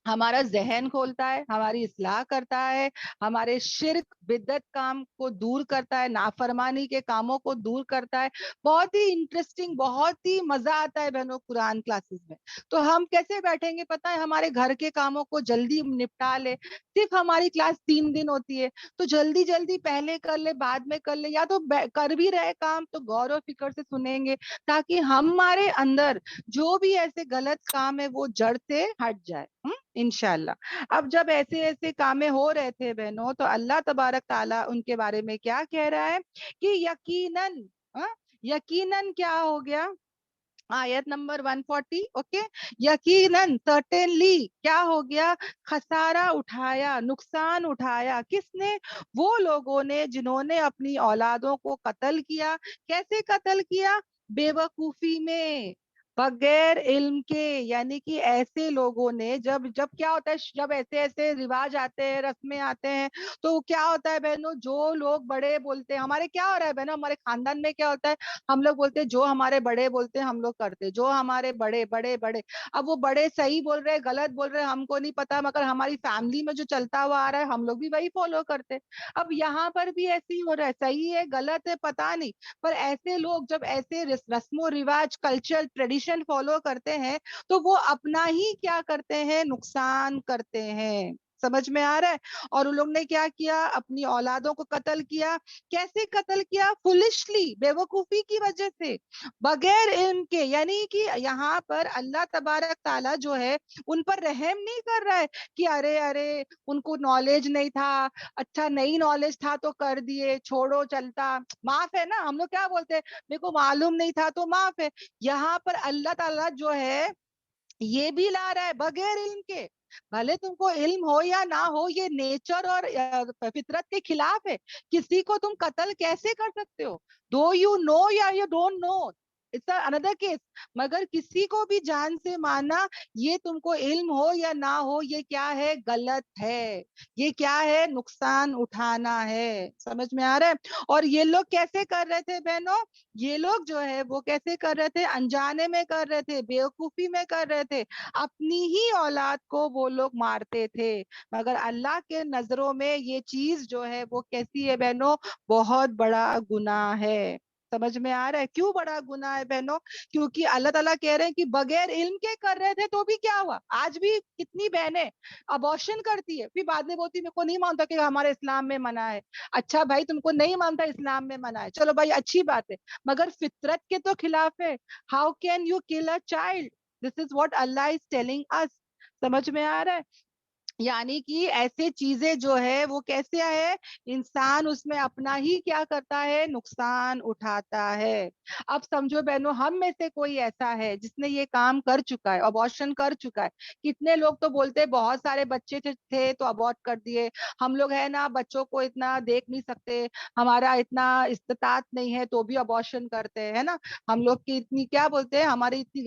हमारा जहन खोलता है, हमारी इस्लाह करता है, हमारे शिर्क बिद्दत काम को दूर करता है, नाफरमानी के कामों को दूर करता है। बहुत ही इंटरेस्टिंग, बहुत ही मजा आता है बहनों कुरान क्लासेस में। तो हम कैसे बैठेंगे, पता है, हमारे घर के कामों को जल्दी निपटा ले, सिर्फ हमारी क्लास 3 दिन होती है, तो जल्दी जल्दी पहले कर ले, बाद में कर ले, या तो कर भी रहे काम तो गौर और फिक्र से सुनेंगे, ताकि हमारे अंदर जो भी ऐसे गलत काम है वो जड़ से हट जाए, इंशाल्लाह। अब जब ऐसे ऐसे कामें हो रहे थे बहनों, तो अल्लाह तबारक ताला उनके बारे में क्या कह रहा है कि यकीनन, हाँ, यकीनन क्या हो गया, आयत नंबर 140, ओके, यकीनन, सर्टेनली क्या हो गया, खसारा उठाया, नुकसान उठाया, किसने, वो लोगों ने जिन्होंने अपनी औलादों को कत्ल किया। कैसे कत्ल किया, बेवकूफी में, बगैर इल्म के, यानी कि ऐसे लोगों ने, जब जब क्या होता है, जब ऐसे ऐसे रिवाज आते हैं, रस्में आते हैं, तो क्या होता है बहनों, जो लोग बड़े बोलते हैं, हमारे क्या हो रहा है बहनों, हमारे खानदान में क्या होता है, हम लोग बोलते हैं जो हमारे बड़े बोलते हैं हम लोग करते, जो हमारे बड़े बड़े बड़े, अब वो बड़े सही बोल रहे हैं गलत बोल रहे हैं हमको नहीं पता, मगर हमारी फैमिली में जो चलता हुआ आ रहा है हम लोग भी वही फॉलो करते। अब यहाँ पर भी ऐसे ही हो रहा है, सही है गलत है पता नहीं, पर ऐसे लोग जब ऐसे रस्मों रिवाज, कल्चर, ट्रेडिशन फॉलो करते हैं, तो वो अपना ही क्या करते हैं, नुकसान करते हैं। समझ में आ रहा है। और उन लोग ने क्या किया, अपनी औलादों को कत्ल किया। कैसे कत्ल किया, फुलिशली, बेवकूफी की वजह से, बगैर इल्म के, यानी कि यहाँ पर अल्लाह तबारक ताला जो है उन पर रहम नहीं कर रहा है कि अरे अरे उनको नॉलेज नहीं था, अच्छा नहीं नॉलेज था तो कर दिए, छोड़ो चलता, माफ है ना, हम लोग क्या बोलते हैं, मेरे को मालूम नहीं था तो माफ है। यहाँ पर अल्लाह ताला जो है یہ بھی لا رہا ہے بغیر علم کے. بھلے تم کو علم ہو یا نہ ہو, یہ نیچر اور فطرت کے خلاف ہے. کسی کو تم قتل کیسے کر سکتے ہو؟ دو یو نو یا you don't know, it's another case. مگر کسی کو بھی جان سے مارنا, یہ تم کو علم ہو یا نہ ہو, یہ کیا ہے؟ غلط ہے. یہ کیا ہے؟ نقصان اٹھانا ہے. سمجھ میں آ رہا ہے؟ اور یہ لوگ کیسے کر رہے تھے بہنوں؟ یہ لوگ جو ہے وہ کیسے کر رہے تھے؟ انجانے میں کر رہے تھے, بیوقوفی میں کر رہے تھے. اپنی ہی اولاد کو وہ لوگ مارتے تھے. مگر اللہ کے نظروں میں یہ چیز جو ہے وہ کیسی ہے بہنوں؟ بہت بڑا گناہ ہے. سمجھ میں آ رہا ہے کیوں بڑا گناہ ہے بہنوں؟ کیونکہ اللہ تعالیٰ کہہ رہے ہیں کہ بغیر علم کے کر رہے تھے تو بھی کیا ہوا؟ آج بھی کتنی بہنیں ابارشن کرتی ہے, پھر بعد میں بولتی میرے کو نہیں مانتا کہ ہمارے اسلام میں منع ہے. اچھا بھائی, تم کو نہیں مانتا اسلام میں منع ہے, چلو بھائی اچھی بات ہے, مگر فطرت کے تو خلاف ہے. ہاؤ کین یو کل a child? This is what Allah is telling us. سمجھ میں آ رہا ہے؟ یعنی کہ ایسے چیزیں جو ہے وہ کیسے ہے, انسان اس میں اپنا ہی کیا کرتا ہے؟ نقصان اٹھاتا ہے. اب سمجھو بہنوں, ہم میں سے کوئی ایسا ہے جس نے یہ کام کر چکا ہے, ابارشن کر چکا ہے. کتنے لوگ تو بولتے ہیں بہت سارے بچے تھے تو ابارٹ کر دیے. ہم لوگ ہے نا بچوں کو اتنا دیکھ نہیں سکتے, ہمارا اتنا استطاعت نہیں ہے تو بھی ابارشن کرتے ہیں نا. ہم لوگ کی اتنی کیا بولتے ہیں, ہماری اتنی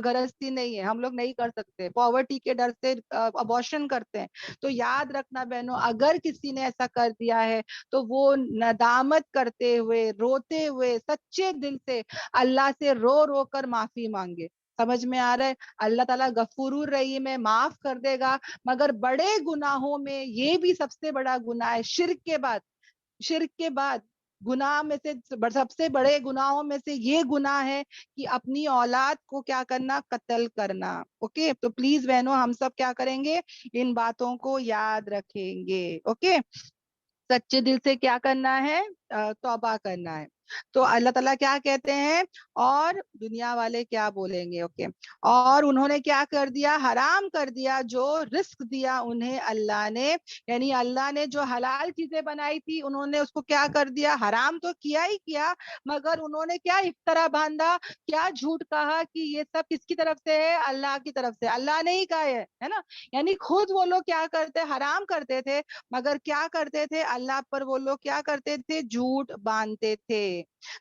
گرہستی نہیں ہے, ہم لوگ نہیں کر سکتے, پاورٹی کے ڈر سے ابارشن کرتے ہیں. تو یاد رکھنا بہنوں, اگر کسی نے ایسا کر دیا ہے تو وہ ندامت کرتے ہوئے, روتے ہوئے, سچے دل سے اللہ سے رو رو کر معافی مانگے. سمجھ میں آ رہا ہے؟ اللہ تعالیٰ غفور الرحیم ہے, معاف کر دے گا. مگر بڑے گناہوں میں یہ بھی سب سے بڑا گناہ ہے. شرک کے بعد گناہ میں سے سب سے بڑے گناہوں میں سے یہ گناہ ہے کہ اپنی اولاد کو کیا کرنا؟ قتل کرنا. اوکے, تو پلیز بہنوں ہم سب کیا کریں گے؟ ان باتوں کو یاد رکھیں گے. اوکے, سچے دل سے کیا کرنا ہے؟ توبہ کرنا ہے. تو اللہ تعالیٰ کیا کہتے ہیں, اور دنیا والے کیا بولیں گے؟ اوکے, اور انہوں نے کیا کر دیا؟ حرام کر دیا جو رزق دیا انہیں اللہ نے. یعنی اللہ نے جو حلال چیزیں بنائی تھی انہوں نے اس کو کیا کر دیا؟ حرام تو کیا ہی کیا, مگر انہوں نے کیا افطرا باندھا, کیا جھوٹ کہا کہ یہ سب کس کی طرف سے ہے؟ اللہ کی طرف سے. اللہ نے ہی کہا ہے نا. یعنی خود وہ لوگ کیا کرتے؟ حرام کرتے تھے, مگر کیا کرتے تھے؟ اللہ پر وہ لوگ کیا کرتے تھے؟ جھوٹ باندھتے تھے.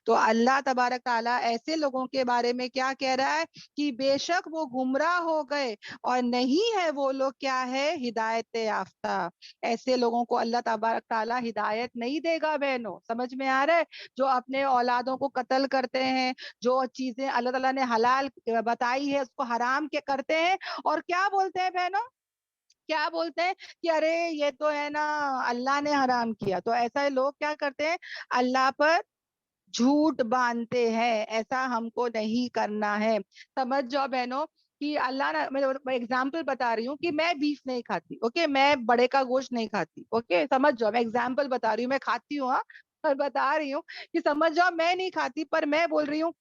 تو اللہ تبارک تعالیٰ ایسے لوگوں کے بارے میں کیا کہہ رہا ہے کہ بے شک وہ گمراہ ہو گئے اور نہیں ہے وہ لوگ کیا ہے؟ ہدایت یافتہ. ایسے لوگوں کو اللہ تبارک تعالیٰ ہدایت نہیں دے گا بہنوں. سمجھ میں آ رہا ہے؟ جو اپنے اولادوں کو قتل کرتے ہیں, جو چیزیں اللہ تعالیٰ نے حلال بتائی ہے اس کو حرام کے کرتے ہیں, اور کیا بولتے ہیں بہنوں؟ کیا بولتے ہیں کہ ارے یہ تو ہے نا اللہ نے حرام کیا. تو ایسا لوگ کیا کرتے ہیں؟ اللہ پر جھوٹ باندھتے ہیں. ایسا ہم کو نہیں کرنا ہے. سمجھ جاؤ بہنوں کہ اللہ نے, میں ایگزامپل بتا رہی ہوں کہ میں بیف نہیں کھاتی, اوکے, میں بڑے کا گوشت نہیں کھاتی. اوکے, سمجھ جاؤ, میں ایگزامپل بتا رہی ہوں, میں کھاتی ہوں, پر بتا رہی ہوں کہ سمجھ جاؤ میں نہیں کھاتی, پر میں بول رہی ہوں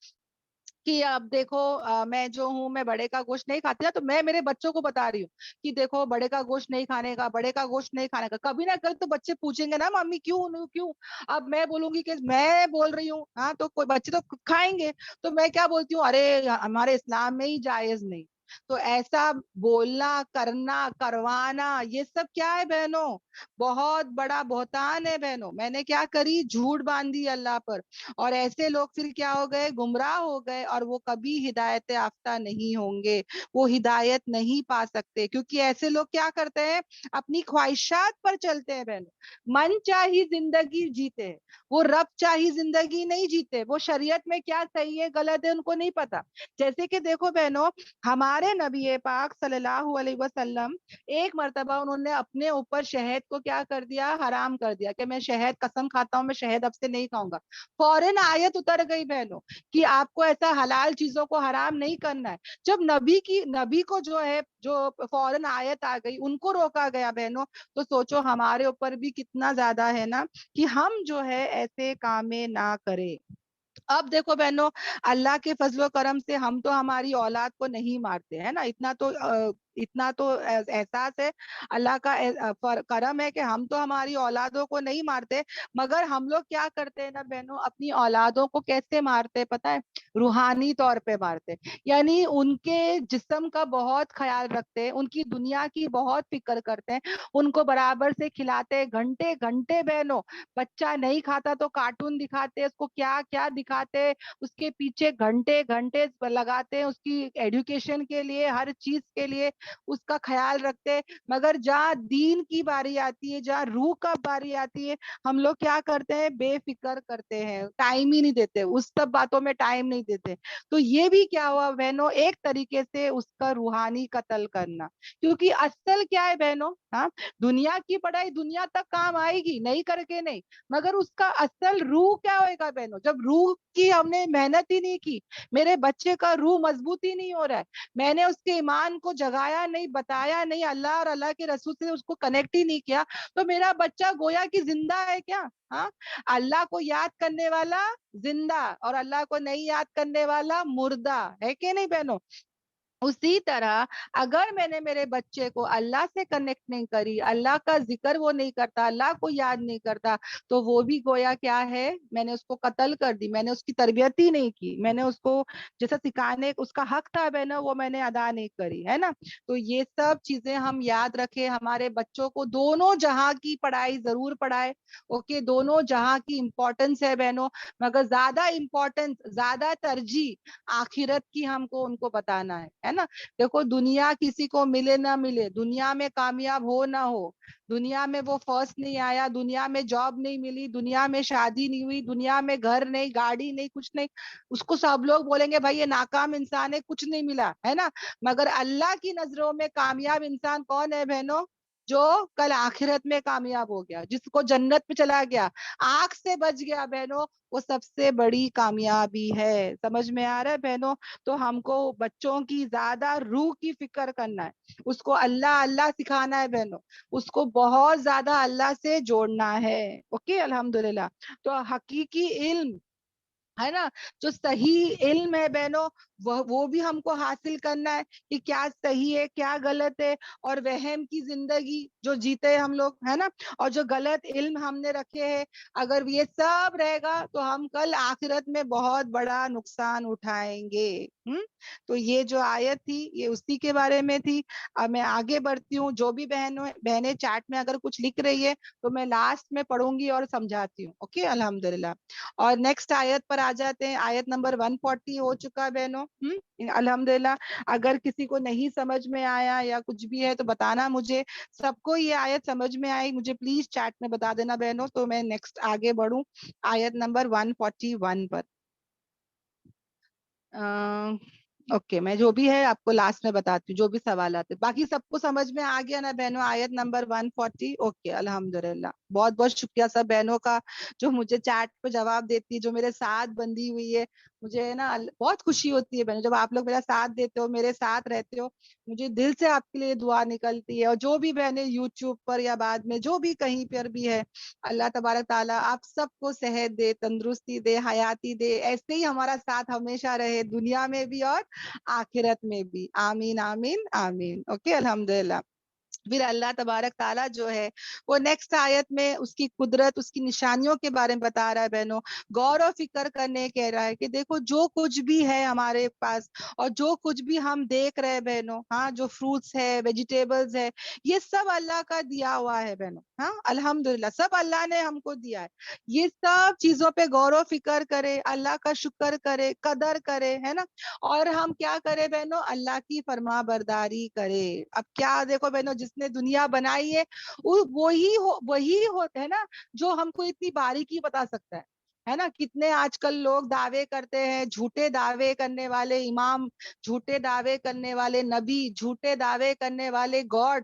کہ اب دیکھو میں جو ہوں میں بڑے کا گوشت نہیں کھاتی نا, تو میں میرے بچوں کو بتا رہی ہوں کہ دیکھو بڑے کا گوشت نہیں کھانے کا, بڑے کا گوشت نہیں کھانے کا. کبھی نہ کبھی تو بچے پوچھیں گے نا ممی کیوں. اب میں بولوں گی کہ میں بول رہی ہوں, ہاں, تو کوئی بچے تو کھائیں گے. تو میں کیا بولتی ہوں, ارے ہمارے اسلام میں ہی جائز نہیں. تو ایسا بولنا, کرنا, کروانا, یہ سب کیا ہے بہنوں؟ بہت بڑا بہتان ہے بہنوں. میں نے کیا کری؟ جھوٹ باندھی اللہ پر. اور ایسے لوگ پھر کیا ہو گئے؟ گمراہ ہو گئے, اور وہ کبھی ہدایت یافتہ نہیں ہوں گے, وہ ہدایت نہیں پا سکتے. کیونکہ ایسے لوگ کیا کرتے ہیں؟ اپنی خواہشات پر چلتے ہیں بہنوں. من چاہی زندگی جیتے ہیں, وہ رب چاہی زندگی نہیں جیتے. وہ شریعت میں کیا صحیح ہے غلط ہے ان کو نہیں پتا. جیسے کہ دیکھو بہنوں, ہمارے نبی پاک صلی اللہ علیہ وسلم ایک مرتبہ انہوں نے اپنے اوپر شہد کو کیا کر دیا؟ حرام کر دیا کہ میں شہد قسم کھاتا ہوں میں شہد اب سے نہیں کھاؤں گا. فوراً آیت اتر گئی بہنوں کہ آپ کو ایسا حلال چیزوں کو حرام نہیں کرنا ہے. جب نبی کو جو ہے جو فوراً آیت آ گئی, ان کو روکا گیا بہنوں, تو سوچو ہمارے اوپر بھی کتنا زیادہ ہے نا کہ ہم جو ہے ایسے کام نہ کریں. اب دیکھو بہنوں, اللہ کے فضل و کرم سے ہم تو ہماری اولاد کو نہیں مارتے ہیں نا, اتنا تو اتنا تو احساس ہے, اللہ کا کرم ہے کہ ہم تو ہماری اولادوں کو نہیں مارتے, مگر ہم لوگ کیا کرتے ہیں نا بہنوں, اپنی اولادوں کو کیسے مارتے پتہ ہے, روحانی طور پہ مارتے, یعنی ان کے جسم کا بہت خیال رکھتے, ان کی دنیا کی بہت فکر کرتے ہیں, ان کو برابر سے کھلاتے, گھنٹے گھنٹے بہنوں, بچہ نہیں کھاتا تو کارٹون دکھاتے, اس کو کیا کیا دکھاتے, اس کے پیچھے گھنٹے گھنٹے لگاتے, اس کی ایڈوکیشن کے لیے, ہر چیز کے لیے اس کا خیال رکھتے, مگر جہاں دین کی باری آتی ہے, جہاں روح کا باری آتی ہے, ہم لوگ کیا کرتے ہیں, بے فکر کرتے ہیں, ٹائم ہی نہیں دیتے, اس سب باتوں میں ٹائم نہیں دیتے. تو یہ بھی کیا ہوا بہنوں, ایک طریقے سے اس کا روحانی قتل کرنا, کیونکہ اصل کیا ہے بہنوں, ہاں دنیا کی پڑھائی دنیا تک کام آئے گی, نہیں کر کے نہیں, مگر اس کا اصل روح کیا ہوئے گا بہنوں, جب روح کی ہم نے محنت ہی نہیں کی, میرے بچے کا روح مضبوط ہی نہیں ہو رہا ہے, میں نے اس کے ایمان کو جگایا نہیں, بتایا نہیں, اللہ اور اللہ کے رسول سے اس کو کنیکٹ ہی نہیں کیا, تو میرا بچہ گویا کہ زندہ ہے کیا, ہاں اللہ کو یاد کرنے والا زندہ, اور اللہ کو نہیں یاد کرنے والا مردہ ہے کہ نہیں بہنوں. اسی طرح اگر میں نے میرے بچے کو اللہ سے کنیکٹ نہیں کری, اللہ کا ذکر وہ نہیں کرتا, اللہ کو یاد نہیں کرتا, تو وہ بھی گویا کیا ہے, میں نے اس کو قتل کر دی, میں نے اس کی تربیت ہی نہیں کی, میں نے اس کو جیسا سکھانے اس کا حق تھا بہنا, وہ میں نے ادا نہیں کری, ہے نا. تو یہ سب چیزیں ہم یاد رکھیں, ہمارے بچوں کو دونوں جہاں کی پڑھائی ضرور پڑھائے, اوکے, دونوں جہاں کی امپورٹنس ہے بہنوں, مگر زیادہ امپورٹنس, زیادہ ترجیح آخرت کی ہم کو ان کو بتانا ہے نا. دیکھو دنیا کسی کو ملے نہ ملے, دنیا میں کامیاب ہو نہ ہو, دنیا میں وہ فرسٹ نہیں آیا, دنیا میں جاب نہیں ملی, دنیا میں شادی نہیں ہوئی, دنیا میں گھر نہیں, گاڑی نہیں, کچھ نہیں, اس کو سب لوگ بولیں گے بھائی یہ ناکام انسان ہے, کچھ نہیں ملا, ہے نا. مگر اللہ کی نظروں میں کامیاب انسان کون ہے بہنوں, جو کل آخرت میں کامیاب ہو گیا, جس کو جنت میں چلا گیا, آگ سے بچ گیا بہنوں, وہ سب سے بڑی کامیابی ہے. سمجھ میں آ رہا ہے بہنوں. تو ہم کو بچوں کی زیادہ روح کی فکر کرنا ہے, اس کو اللہ اللہ سکھانا ہے بہنوں, اس کو بہت زیادہ اللہ سے جوڑنا ہے. اوکے, الحمدللہ. تو حقیقی علم ہے نا, جو صحیح علم ہے بہنوں, وہ بھی ہم کو حاصل کرنا ہے کہ کیا صحیح ہے کیا غلط ہے, اور وہم کی زندگی جو جیتے ہیں ہم لوگ, ہے نا, اور جو غلط علم ہم نے رکھے ہیں, اگر یہ سب رہے گا تو ہم کل آخرت میں بہت بڑا نقصان اٹھائیں گے. تو یہ جو آیت تھی یہ اسی کے بارے میں تھی. اب میں آگے بڑھتی ہوں, جو بھی بہنیں چیٹ میں اگر کچھ لکھ رہی ہے تو میں لاسٹ میں پڑھوں گی اور سمجھاتی ہوں. اوکے, الحمدللہ. اور نیکسٹ آیت پر آ جاتے ہیں, آیت نمبر 140 ہو چکا بہنوں. الحمدللہ. اگر کسی کو نہیں سمجھ میں آیا یا کچھ بھی ہے تو بتانا مجھے, سب کو یہ آیت سمجھ میں آئی مجھے پلیز چیٹ میں بتا دینا بہنوں, تو میں نیکسٹ آگے بڑھوں آیت نمبر 141 پر. اوکے, میں جو بھی ہے آپ کو لاسٹ میں بتاتی ہوں, جو بھی سوالات ہے. باقی سب کو سمجھ میں آ گیا نا بہنوں, آیت نمبر 140. اوکے, الحمدللہ. بہت بہت شکریہ سب بہنوں کا جو مجھے چیٹ پہ جواب دیتی ہے, جو میرے ساتھ بندھی ہوئی ہے. مجھے نا بہت خوشی ہوتی ہے بہنوں, جب آپ لوگ میرا ساتھ دیتے ہو, میرے ساتھ رہتے ہو, مجھے دل سے آپ کے لیے دعا نکلتی ہے. اور جو بھی بہنیں یوٹیوب پر یا بعد میں جو بھی کہیں پر بھی ہے, اللہ تبارک تعالیٰ آپ سب کو صحت دے, تندرستی دے, حیاتی دے, ایسے ہی ہمارا ساتھ ہمیشہ رہے, دنیا میں بھی اور آخرت میں بھی. آمین آمین آمین. اوکے, الحمدللہ. پھر اللہ تبارک تعالیٰ جو ہے وہ نیکسٹ آیت میں اس کی قدرت, اس کی نشانیوں کے بارے میں بتا رہا ہے بہنوں. غور و فکر کرنے کہہ رہا ہے کہ دیکھو جو کچھ بھی ہے ہمارے پاس, اور جو کچھ بھی ہم دیکھ رہے ہیں بہنوں, ہاں جو فروٹس ہے, ویجیٹیبلز ہے, یہ سب اللہ کا دیا ہوا ہے بہنوں. ہاں الحمدللہ, سب اللہ نے ہم کو دیا ہے. یہ سب چیزوں پہ غور و فکر کرے, اللہ کا شکر کرے, قدر کرے, ہے نا. اور ہم کیا کرے بہنوں, اللہ کی فرما برداری کرے. اب کیا دیکھو بہنوں, جس نے دنیا بنائی ہے وہی ہوتا ہے نا جو ہم کو اتنی باریکی بتا سکتا ہے نا. کتنے آج کل لوگ دعوے کرتے ہیں, جھوٹے دعوے کرنے والے امام, جھوٹے دعوے کرنے والے نبی, جھوٹے دعوے کرنے والے گاڈ.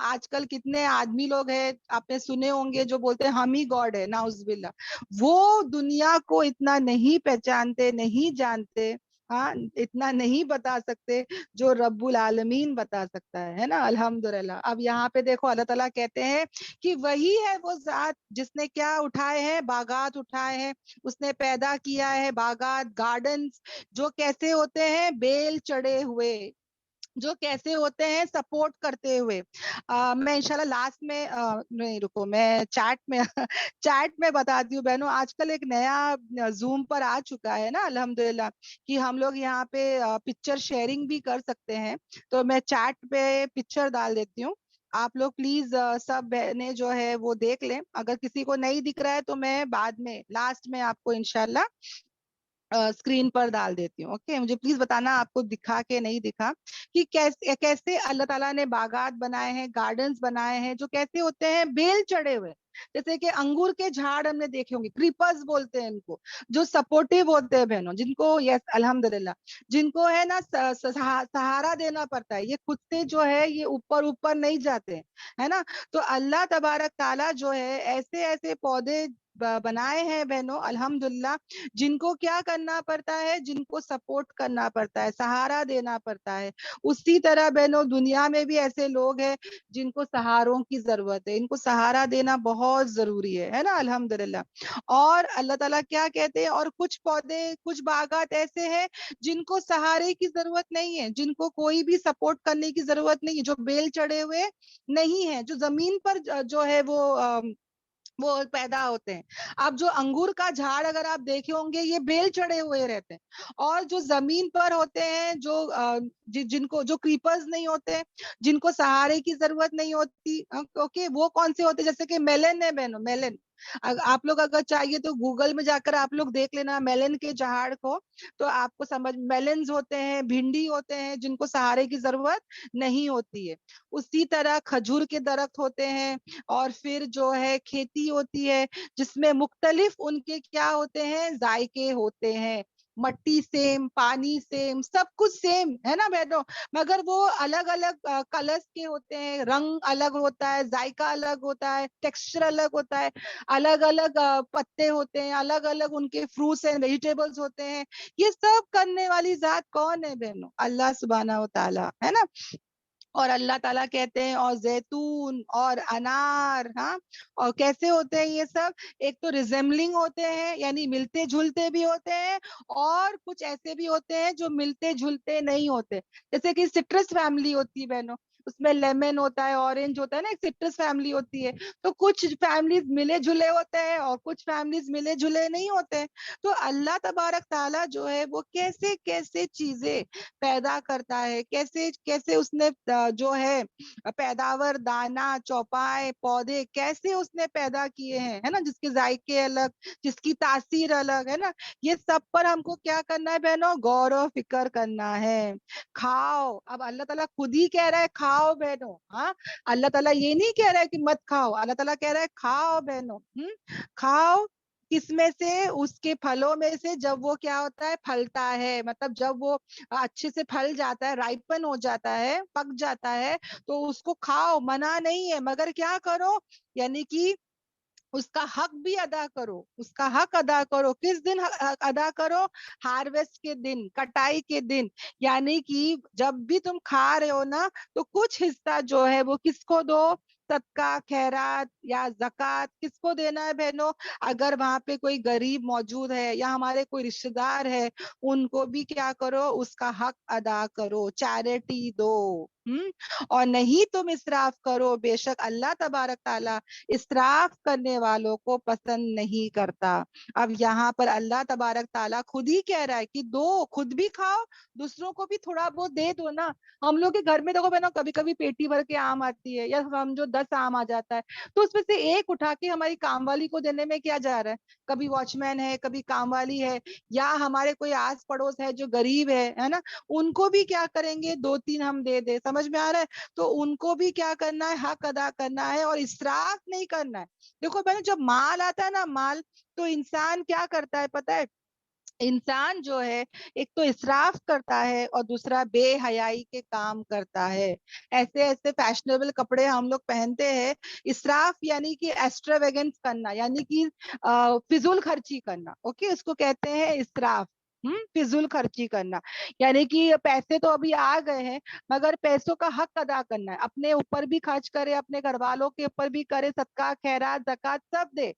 آج کل کتنے آدمی لوگ ہیں, آپ نے سنے ہوں گے, جو بولتے ہیں ہم ہی گاڈ ہے, نعوذ باللہ. وہ دنیا کو اتنا نہیں پہچانتے, نہیں جانتے, ہاں اتنا نہیں بتا سکتے جو رب العالمین بتا سکتا ہے نا. الحمدللہ. اب یہاں پہ دیکھو اللہ تعالیٰ کہتے ہیں کہ وہی ہے وہ ذات جس نے کیا اٹھائے ہیں, باغات اٹھائے ہیں, اس نے پیدا کیا ہے باغات, گارڈنز, جو کیسے ہوتے ہیں, بیل چڑھے ہوئے, जो कैसे होते हैं सपोर्ट करते हुए। मैं इंशाल्लाह लास्ट में नहीं रुको, मैं चैट में चैट में बताती हूँ बहनों। आजकल एक नया जूम पर आ चुका है ना अल्हम्दुलिल्लाह, कि हम लोग यहाँ पे पिक्चर शेयरिंग भी कर सकते हैं। तो मैं चैट पे पिक्चर डाल देती हूँ, आप लोग प्लीज सब बहनें जो है वो देख लें। अगर किसी को नहीं दिख रहा है तो मैं बाद में लास्ट में आपको इंशाल्लाह स्क्रीन पर डाल देती हूँ। ओके, मुझे प्लीज बताना आपको दिखा के नहीं दिखा, कि कैसे कैसे अल्लाह ताला ने बागात बनाए हैं, गार्डन्स बनाए हैं, जो कैसे होते हैं बेल चढ़े हुए। जैसे कि अंगूर के झाड़ हमने देखे होंगे, क्रीपर्स बोलते हैं इनको, जो सपोर्टिव होते हैं बहनों, जिनको यस अल्हम्दुलिल्लाह, जिनको है ना सहारा देना पड़ता है। ये खुद से जो है ये ऊपर ऊपर नहीं जाते हैं, है ना। तो अल्लाह तबारक ताला जो है ऐसे ऐसे पौधे बनाए हैं बहनों अल्हम्दुलिल्लाह, जिनको क्या करना पड़ता है, जिनको सपोर्ट करना पड़ता है, सहारा देना पड़ता है। उसी तरह बहनों दुनिया में भी ऐसे लोग हैं जिनको सहारों की जरूरत है, इनको सहारा देना बहुत जरूरी है ना अल्हम्दुलिल्लाह। और अल्लाह ताला क्या कहते हैं, और कुछ पौधे कुछ बागात ऐसे हैं जिनको सहारे की जरूरत नहीं है, जिनको कोई भी सपोर्ट करने की जरूरत नहीं है, जो बेल चढ़े हुए नहीं है, जो जमीन पर जो है वो पैदा होते हैं। अब जो अंगूर का झाड़ अगर आप देखे होंगे ये बेल चढ़े हुए रहते हैं, और जो जमीन पर होते हैं, जो जिनको जो क्रीपर्स नहीं होते, जिनको सहारे की जरूरत नहीं होती, ओके, वो कौन से होते हैं, जैसे कि मेलन है बहनों, मेलन। आप लोग अगर चाहिए तो गूगल में जाकर आप लोग देख लेना मेलन के झाड़ को, तो आपको समझ, मेलन्स होते हैं, भिंडी होते हैं, जिनको सहारे की जरूरत नहीं होती है। उसी तरह खजूर के दरख्त होते हैं, और फिर जो है खेती होती है, जिसमें मुख्तलिफ उनके क्या होते हैं, जायके होते हैं। मट्टी सेम, पानी सेम, सब कुछ सेम है ना बहनों, मगर वो अलग अलग कलर्स के होते हैं, रंग अलग होता है, जायका अलग होता है, टेक्सचर अलग होता है, अलग अलग पत्ते होते हैं, अलग अलग उनके फ्रूट्स एंड वेजिटेबल्स होते हैं। ये सब करने वाली जात कौन है बहनों, अल्लाह सुब्हाना व तआला, है ना। और अल्लाह ताला कहते हैं और जैतून और अनार, हाँ, और कैसे होते हैं ये सब, एक तो रिजेम्बलिंग होते हैं, यानी मिलते जुलते भी होते हैं, और कुछ ऐसे भी होते हैं जो मिलते जुलते नहीं होते। जैसे कि सिट्रस फैमिली होती है बहनों, उसमें लेमन होता है, ऑरेंज होता है ना, एक सिट्रस फैमिली होती है। तो कुछ फैमिलीज मिले जुले होते हैं और कुछ फैमिलीज मिले जुले नहीं होते हैं। तो अल्लाह तबारक ताला जो है वो कैसे कैसे चीजें पैदा करता है, कैसे कैसे उसने जो है पैदावार, दाना, चौपाए, पौधे कैसे उसने पैदा किए हैं, है ना, जिसके जायके अलग, जिसकी तासीर अलग, है ना। ये सब पर हमको क्या करना है बहनों, गौर और फिक्र करना है। खाओ, अब अल्लाह ताला खुद ही कह रहा है खाओ बहनों, हाँ, अल्लाह ताला ये नहीं कह रहा है कि मत खाओ, अल्लाह ताला कह रहा है खाओ बहनों, खाओ। किसमें से, उसके फलों में से, जब वो क्या होता है, फलता है, मतलब जब वो अच्छे से फल जाता है, राइपन हो जाता है, पक जाता है, तो उसको खाओ, मना नहीं है, मगर क्या करो, यानी कि उसका हक भी अदा करो, उसका हक अदा करो। किस दिन हक अदा करो, हार्वेस्ट के दिन, कटाई के दिन। यानी कि जब भी तुम खा रहे हो ना, तो कुछ हिस्सा जो है वो किसको दो, सदका, खैरात या जक़ात, किसको देना है बहनों, अगर वहां पे कोई गरीब मौजूद है या हमारे कोई रिश्तेदार है, उनको भी क्या करो, उसका हक अदा करो, चैरिटी दो। और नहीं तुम इसराफ करो, बेशक अल्लाह तबारक ताला इसराफ करने वालों को पसंद नहीं करता। अब यहाँ पर अल्लाह तबारक ताला खुद ही कह रहा है कि दो, खुद भी खाओ, दूसरों को भी थोड़ा बहुत दे दो ना। हम लोग के घर में देखो बहनों, कभी कभी पेटी भर के आम आती है, या समझो 10 आम आ जाता है, तो उसमें से एक उठा के हमारी कामवाली को देने में क्या जा रहा है। कभी वॉचमैन है, कभी कामवाली है, या हमारे कोई आस पड़ोस है जो गरीब है ना, उनको भी क्या करेंगे, 2-3 हम दे दे, समझ में आ रहा है। तो उनको भी क्या करना है, हक अदा करना है, और इसराफ नहीं करना है। देखो बहन, जब माल आता है ना, माल, तो इंसान क्या करता है पता है, इंसान जो है एक तो इसराफ करता है, और दूसरा बेहयाई के काम करता है। ऐसे ऐसे फैशनेबल कपड़े हम लोग पहनते हैं, इसराफ यानी कि एक्स्ट्रावेगेंस करना, यानी कि फिजूल खर्ची करना, ओके, उसको कहते हैं इसराफ। फिजूल खर्ची करना, यानी कि पैसे तो अभी आ गए हैं मगर पैसों का हक अदा करना है, अपने ऊपर भी खर्च करे, अपने घर वालों के ऊपर भी करे, सदका खैरात ज़कात सब दे,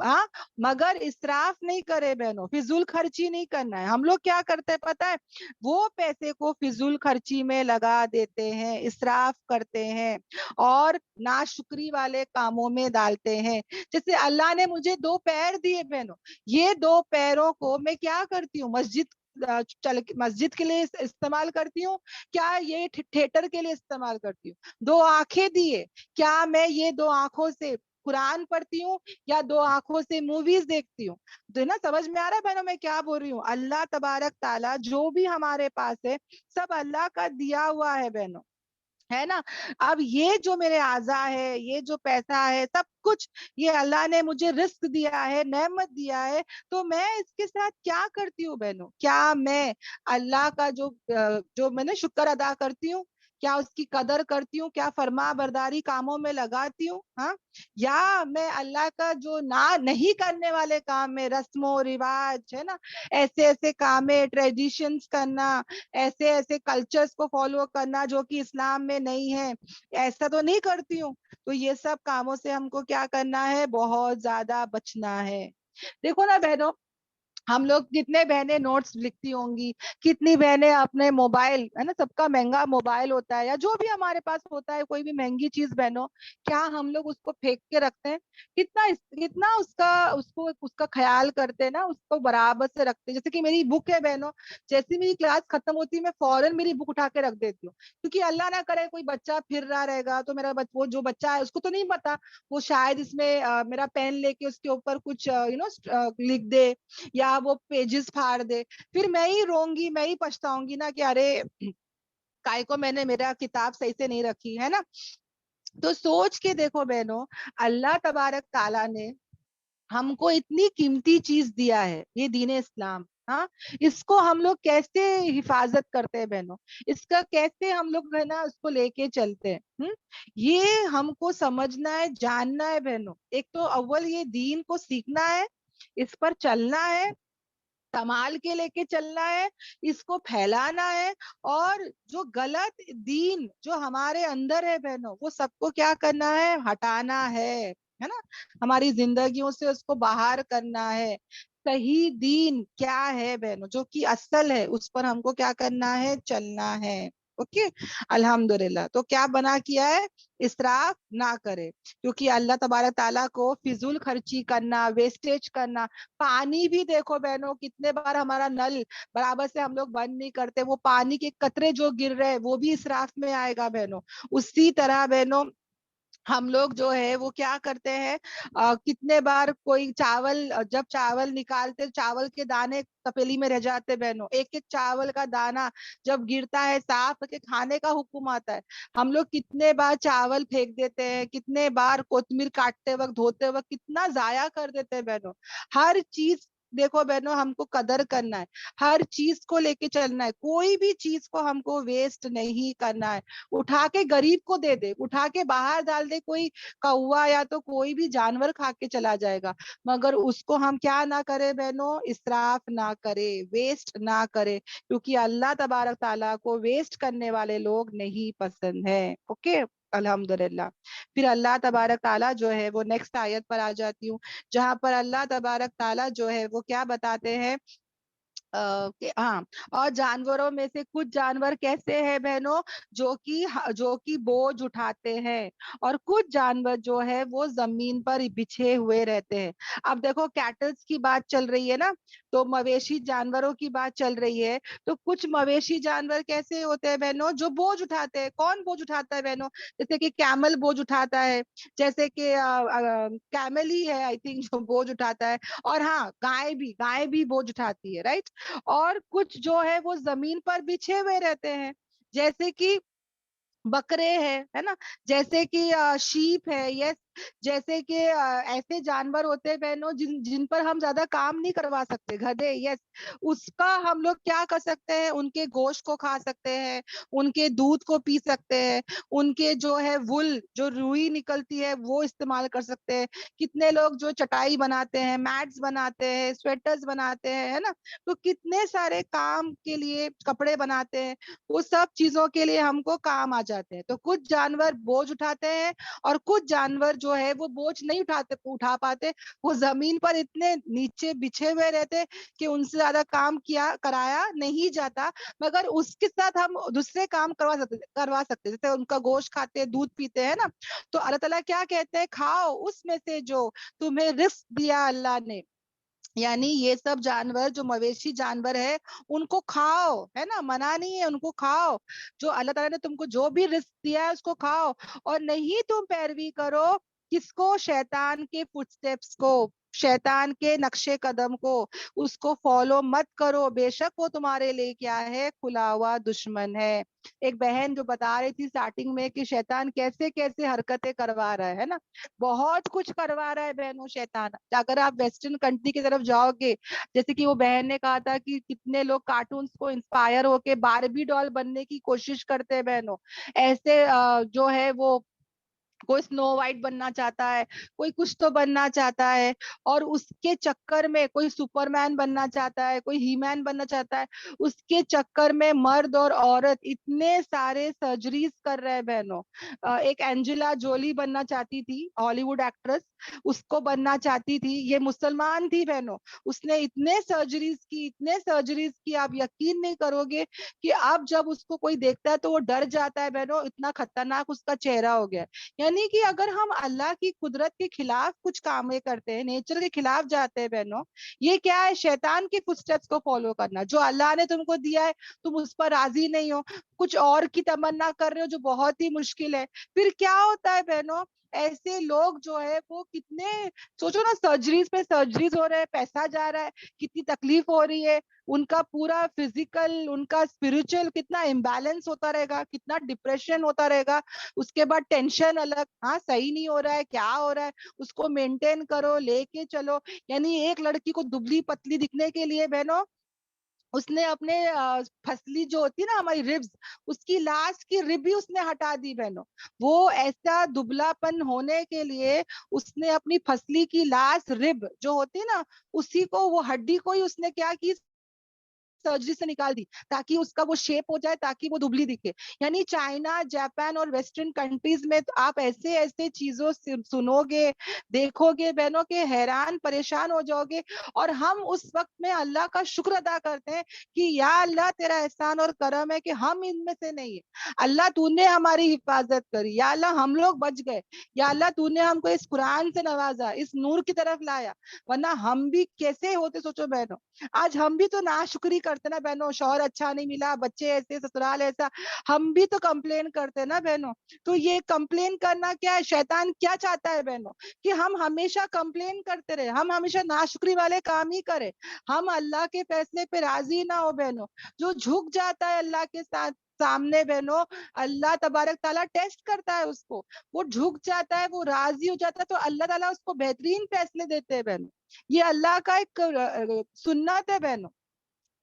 हाँ, मगर इसराफ नहीं करे बहनों, फिजूल खर्ची नहीं करना है। हम लोग क्या करते हैं पता है, वो पैसे को फिजूल खर्ची में लगा देते हैं, इसराफ करते हैं और नाशुक्री वाले कामों में डालते हैं। जैसे अल्लाह ने मुझे 2 पैर दिए बहनों, ये 2 पैरों को मैं क्या करती हूँ, मस्जिद के लिए इस्तेमाल करती हूँ, क्या ये थिएटर के लिए इस्तेमाल करती हूँ। 2 आंखें दिए, क्या मैं ये 2 आंखों से कुरान पढ़ती हूँ या 2 आंखों से मूवीज देखती हूँ। तो ना समझ में आ रहा है बहनों मैं क्या बोल रही हूँ। अल्लाह तबारक ताला जो भी हमारे पास है सब अल्लाह का दिया हुआ है बहनों, है ना। अब ये जो मेरे आजा है, ये जो पैसा है, सब कुछ ये अल्लाह ने मुझे रिस्क दिया है, नेमत दिया है, तो मैं इसके साथ क्या करती हूँ बहनों, क्या मैं अल्लाह का जो मैंने शुक्र अदा करती हूँ, क्या उसकी कदर करती हूँ, क्या फरमा बरदारी कामों में लगाती हूँ, हाँ, या मैं अल्लाह का जो ना नहीं करने वाले काम में, रस्मों रिवाज है ना, ऐसे ऐसे काम है, ट्रेडिशंस करना, ऐसे ऐसे कल्चर्स को फॉलो करना जो कि इस्लाम में नहीं है, ऐसा तो नहीं करती हूँ। तो ये सब कामों से हमको क्या करना है, बहुत ज्यादा बचना है। देखो ना बहनों, हम लोग कितने बहनें नोट्स लिखती होंगी, कितनी बहनें अपने मोबाइल, है ना, सबका महंगा मोबाइल होता है या जो भी हमारे पास होता है कोई भी महंगी चीज बहनों, क्या हम लोग उसको फेंक के रखते हैं, कितना उसका ख्याल करते हैं ना, उसको बराबर से रखते हैं। जैसे कि मेरी बुक है बहनों, जैसे मेरी क्लास खत्म होती है मैं फौरन मेरी बुक उठा के रख देती हूँ, क्योंकि अल्लाह ना करे कोई बच्चा फिर रहा रहेगा तो वो जो बच्चा है उसको तो नहीं पता, वो शायद इसमें मेरा पेन लेके उसके ऊपर कुछ लिख दे या वो पेजेस फाड़ दे, फिर मैं ही रोंगी, मैं ही पछताऊंगी ना कि अरे काय को मैंने मेरा किताब सही से नहीं रखी, है ना। तो सोच के देखो बहनों, अल्लाह तबारक ताला ने हमको इतनी कीमती चीज दिया है, ये दीन इस्लाम, हाँ, इसको हम लोग कैसे हिफाजत करते हैं बहनों, इसका कैसे हम लोग है ना उसको लेके चलते हैं, ये हमको समझना है, जानना है बहनों। एक तो अव्वल ये दीन को सीखना है, इस पर चलना है, संभाल के लेके चलना है, इसको फैलाना है, और जो गलत दीन जो हमारे अंदर है बहनों, वो सबको क्या करना है, हटाना है ना, हमारी जिंदगियों से उसको बाहर करना है। सही दीन क्या है बहनों, जो कि असल है, उस पर हमको क्या करना है, चलना है। ओके, अल्हम्दुलिल्लाह। तो क्या बना किया है, इसराफ ना करे, क्योंकि अल्लाह तबारक ताला को फिजूल खर्ची करना, वेस्टेज करना, पानी भी देखो बहनों, कितने बार हमारा नल बराबर से हम लोग बंद नहीं करते, वो पानी के कतरे जो गिर रहे हैं वो भी इसराफ में आएगा बहनों। उसी तरह बहनों हम लोग जो है वो क्या करते हैं, कितने बार कोई चावल, जब चावल निकालते चावल के दाने तपेली में रह जाते बहनों, एक एक चावल का दाना जब गिरता है साफ करके खाने का हुक्म आता है, हम लोग कितने बार चावल फेंक देते हैं, कितने बार कोतमीर काटते वक्त धोते वक्त कितना जाया कर देते हैं बहनों। हर चीज देखो बहनों, हमको कदर करना है, हर चीज को लेके चलना है, कोई भी चीज को हमको वेस्ट नहीं करना है। उठा के गरीब को दे दे, उठा के बाहर डाल दे, कोई कौवा या तो कोई भी जानवर खा के चला जाएगा, मगर उसको हम क्या ना करे बहनों, इसराफ ना करे, वेस्ट ना करे, क्योंकि अल्लाह तबारक ताला को वेस्ट करने वाले लोग नहीं पसंद है। ओके, अल्हम्दुलिल्लाह। फिर अल्लाह तबारक ताला जो है वो नेक्स्ट आयत पर आ जाती हूँ, जहां पर अल्लाह तबारक ताला जो है वो क्या बताते हैं, हाँ, और जानवरों में से कुछ जानवर कैसे हैं बहनों, जो कि बोझ उठाते हैं, और कुछ जानवर जो है वो जमीन पर बिछे हुए रहते हैं। अब देखो कैटल्स की बात चल रही है ना, तो मवेशी जानवरों की बात चल रही है, तो कुछ मवेशी जानवर कैसे होते हैं बहनों, जो बोझ उठाते हैं। कौन बोझ उठाता है बहनों, जैसे कि कैमल बोझ उठाता है, जैसे कि कैमल ही है आई थिंक जो बोझ उठाता है, और हाँ गाय भी बोझ उठाती है, राइट। और कुछ जो है वो जमीन पर बिछे हुए रहते हैं, जैसे कि बकरे है ना, जैसे कि शीप है, यस, جیسے کہ ایسے جانور ہوتے ہیں بہنوں جن پر ہم زیادہ کام نہیں کروا سکتے, گدھے, یس, اس کا ہم لوگ کیا کر سکتے ہیں, ان کے گوشت کو کھا سکتے ہیں, ان کے دودھ کو پی سکتے ہیں, ان کے جو ہے وول, جو روئی نکلتی ہے وہ استعمال کر سکتے ہیں. کتنے لوگ جو چٹائی بناتے ہیں, میٹس بناتے ہیں, سویٹرز بناتے ہیں, ہے نا, تو کتنے سارے کام کے لیے کپڑے بناتے ہیں, وہ سب چیزوں کے لیے ہم کو کام آ جاتے ہیں. تو کچھ جانور بوجھ اٹھاتے ہیں اور کچھ جانور جو ہے وہ بوجھ نہیں اٹھا پاتے, وہ زمین پر اتنے نیچے بچھے ہوئے رہتے کہ ان سے زیادہ کام کرایا نہیں جاتا, مگر اس کے ساتھ ہم دوسرے کام کروا سکتے, جیسے ان کا گوشت کھاتے, دودھ پیتے ہیں نا. تو اللہ تعالیٰ کیا کہتے ہیں, کھاؤ اس میں سے جو تمہیں رزق دیا اللہ نے, یعنی یہ سب جانور جو مویشی جانور ہے ان کو کھاؤ, ہے نا, منع نہیں ہے, ان کو کھاؤ. جو اللہ تعالیٰ نے تم کو جو بھی رزق دیا ہے اس کو کھاؤ, اور نہیں تم پیروی کرو کس کو, شیطان کے فٹ سٹیپس کو, شیطان کے نقشے قدم کو, اس کو فالو مت کرو, بے شک وہ تمہارے لیے کیا ہے, کھلا ہوا دشمن ہے. ایک بہن جو بتا رہی تھی سٹارٹنگ میں کہ شیطان کیسے کیسے حرکتیں کروا رہا ہے نا, بہت کچھ کروا رہا ہے بہنوں شیطان. اگر آپ ویسٹرن کنٹری کی طرف جاؤ گے, جیسے کہ وہ بہن نے کہا تھا کہ کتنے لوگ کارٹونز کو انسپائر ہو کے باربی ڈال بننے کی کوشش کرتے ہیں بہنوں, ایسے جو ہے وہ کوئی سنو وائٹ بننا چاہتا ہے, کوئی کچھ تو بننا چاہتا ہے, اور اس کے چکر میں کوئی سپر مین بننا چاہتا ہے, کوئی ہی مین بننا چاہتا ہے, اس کے چکر میں مرد اور عورت اتنے سارے سرجریز کر رہے ہیں بہنوں. ایک اینجلا جولی بننا چاہتی تھی, ہالی ووڈ ایکٹریس, اس کو بننا چاہتی تھی, یہ مسلمان تھی بہنوں, اس نے اتنے سرجریز کی, آپ یقین نہیں کرو گے کہ اب جب اس کو کوئی دیکھتا ہے تو وہ ڈر جاتا ہے بہنوں, اتنا خطرناک اس کا چہرہ ہو گیا. یعنی کہ اگر ہم اللہ کی قدرت کے خلاف کچھ کامیں کرتے ہیں, نیچر کے خلاف جاتے ہیں بہنوں, یہ کیا ہے, شیطان کے فٹ سٹیپس کو فالو کرنا. جو اللہ نے تم کو دیا ہے تم اس پر راضی نہیں ہو, کچھ اور کی تمنا کر رہے ہو جو بہت ہی مشکل ہے. پھر کیا ہوتا ہے بہنوں, ایسے لوگ جو ہے وہ کتنے, سوچو نا, سرجریز پہ سرجریز ہو رہے ہیں, پیسہ جا رہا ہے, کتنی تکلیف ہو رہی ہے, ان کا پورا فزیکل, ان کا اسپرچل کتنا امبیلنس ہوتا رہے گا, کتنا ڈپریشن ہوتا رہے گا. اس کے بعد ٹینشن الگ, ہاں صحیح نہیں ہو رہا ہے, کیا ہو رہا ہے, اس کو مینٹین کرو, لے کے چلو. یعنی ایک لڑکی کو دبلی پتلی دکھنے کے لیے بہنوں اس نے اپنے پھسلی جو ہوتی ہے نا ہماری ربز, اس کی لاسٹ کی رب بھی اس نے ہٹا دی بہنوں. وہ ایسا دبلا پن ہونے کے لیے اس نے اپنی پھسلی کی لاسٹ رب جو ہوتی ہے نا, اسی کو, وہ ہڈی کو ہی اس نے کیا کی, سرجری سے نکال دی تاکہ اس کا وہ شیپ ہو جائے, تاکہ وہ دبلی دکھے. یعنی چائنا, جاپان اور ویسٹرن کنٹریز میں آپ ایسے ایسے چیزوں سنو گے, دیکھو گے بہنوں کے حیران پریشان ہو جاؤ گے. اور ہم اس وقت میں اللہ کا شکر ادا کرتے ہیں کہ یا اللہ تیرا احسان اور کرم ہے کہ ہم ان میں سے نہیں ہیں. اللہ تو نے ہماری حفاظت کری, یا اللہ ہم لوگ بچ گئے, یا اللہ تو نے ہم کو اس قرآن سے نوازا, اس نور کی طرف لایا, ورنہ ہم بھی کیسے ہوتے. سوچو بہنوں, آج ہم بھی تو ناشکری کرتے نا بہنوں, شوہر اچھا نہیں ملا, بچے ایسے, سسرال ایسا, ہم بھی تو کمپلین کرتے نا بہنوں. تو یہ کمپلین کرنا کیا ہے, شیطان کیا چاہتا ہے بہنوں, کہ ہم ہمیشہ کمپلین کرتے رہے, ہم ہمیشہ ناشکری والے کام ہی کریں, ہم اللہ کے فیصلے پہ راضی نہ ہو بہنوں. جو جھک جاتا ہے اللہ کے ساتھ سامنے بہنوں, اللہ تبارک تعالیٰ ٹیسٹ کرتا ہے اس کو, وہ جھک جاتا ہے, وہ راضی ہو جاتا ہے, تو اللہ تعالیٰ اس کو بہترین فیصلے دیتے ہیں بہنوں. یہ اللہ کا ایک سنت ہے بہنوں.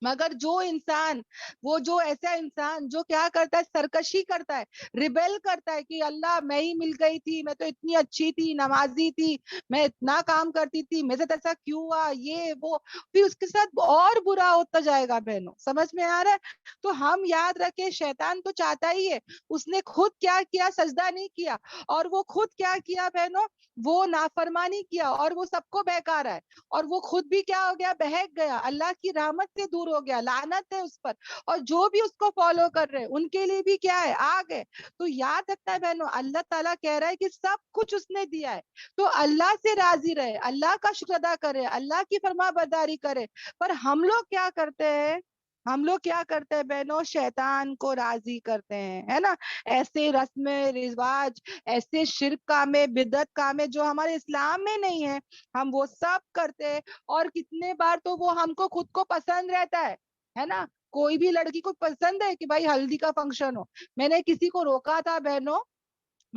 مگر جو انسان, وہ جو ایسا انسان جو کیا کرتا ہے, سرکشی کرتا ہے, ریبیل کرتا ہے کہ اللہ میں ہی مل گئی تھی, میں تو اتنی اچھی تھی, نمازی تھی, میں اتنا کام کرتی تھی, میرے ساتھ ایسا کیوں ہوا, یہ وہ, پھر اس کے ساتھ اور برا ہوتا جائے گا بہنوں. سمجھ میں آ رہا ہے؟ تو ہم یاد رکھیں, شیطان تو چاہتا ہی ہے, اس نے خود کیا کیا, سجدہ نہیں کیا, اور وہ خود کیا کیا بہنوں, وہ نافرمانی کیا, اور وہ سب کو بہکا رہا ہے, اور وہ خود بھی کیا ہو گیا, بہک گیا, اللہ کی رحمت سے دور ہو گیا, لعنت ہے اس پر. اور جو بھی اس کو فالو کر رہے ان کے لیے بھی کیا ہے, آگ ہے. تو یاد رکھتا ہے بہنوں, اللہ تعالیٰ کہہ رہا ہے کہ سب کچھ اس نے دیا ہے, تو اللہ سے راضی رہے, اللہ کا شکر ادا کرے, اللہ کی فرما برداری کرے. پر ہم لوگ کیا کرتے ہیں, ہم لوگ کیا کرتے ہیں بہنوں, شیطان کو راضی کرتے ہیں, ہے نا. ایسے رسم رواج, ایسے شرک کامیں, بدعت کامیں جو ہمارے اسلام میں نہیں ہے, ہم وہ سب کرتے ہیں. اور کتنے بار تو وہ ہم کو خود کو پسند رہتا ہے نا. کوئی بھی لڑکی کو پسند ہے کہ بھائی ہلدی کا فنکشن ہو. میں نے کسی کو روکا تھا بہنوں,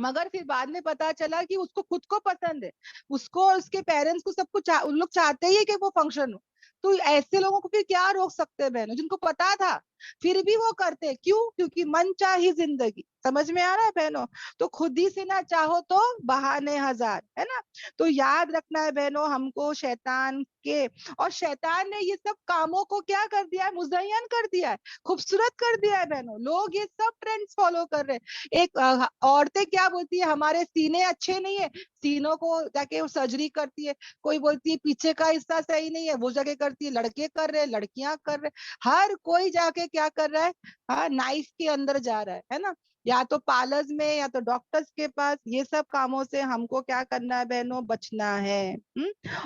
मगर फिर बाद में पता चला कि उसको खुद को पसंद है, उसको और उसके पेरेंट्स को सबको उन लोग चाहते ही है कि वो फंक्शन हो। तो ऐसे लोगों को फिर क्या रोक सकते हैं बहनों, जिनको पता था फिर भी वो करते, क्यों? क्योंकि मन चाही जिंदगी। समझ में आ रहा है बहनों? तो खुद ही से ना चाहो तो बहाने हजार, है ना? तो याद रखना है बहनों हमको शैतान के, और शैतान ने ये सब कामों को क्या कर दिया है, मुज़य्यन कर दिया है, खूबसूरत कर दिया है बहनों। लोग ये सब ट्रेंड्स फॉलो कर रहे हैं। एक औरतें क्या बोलती है, हमारे सीने अच्छे नहीं है, सीनों को जाके वो सर्जरी करती है। कोई बोलती है पीछे का हिस्सा सही नहीं है, वो जगह करती है। लड़के कर रहे हैं, लड़कियां कर रहे हैं, हर कोई जाके क्या कर रहा है, हाँ, नाइफ के अंदर जा रहा है ना? या तो पार्लर्स में या तो डॉक्टर्स के पास। ये सब कामों से हमको क्या करना है बहनों, बचना है।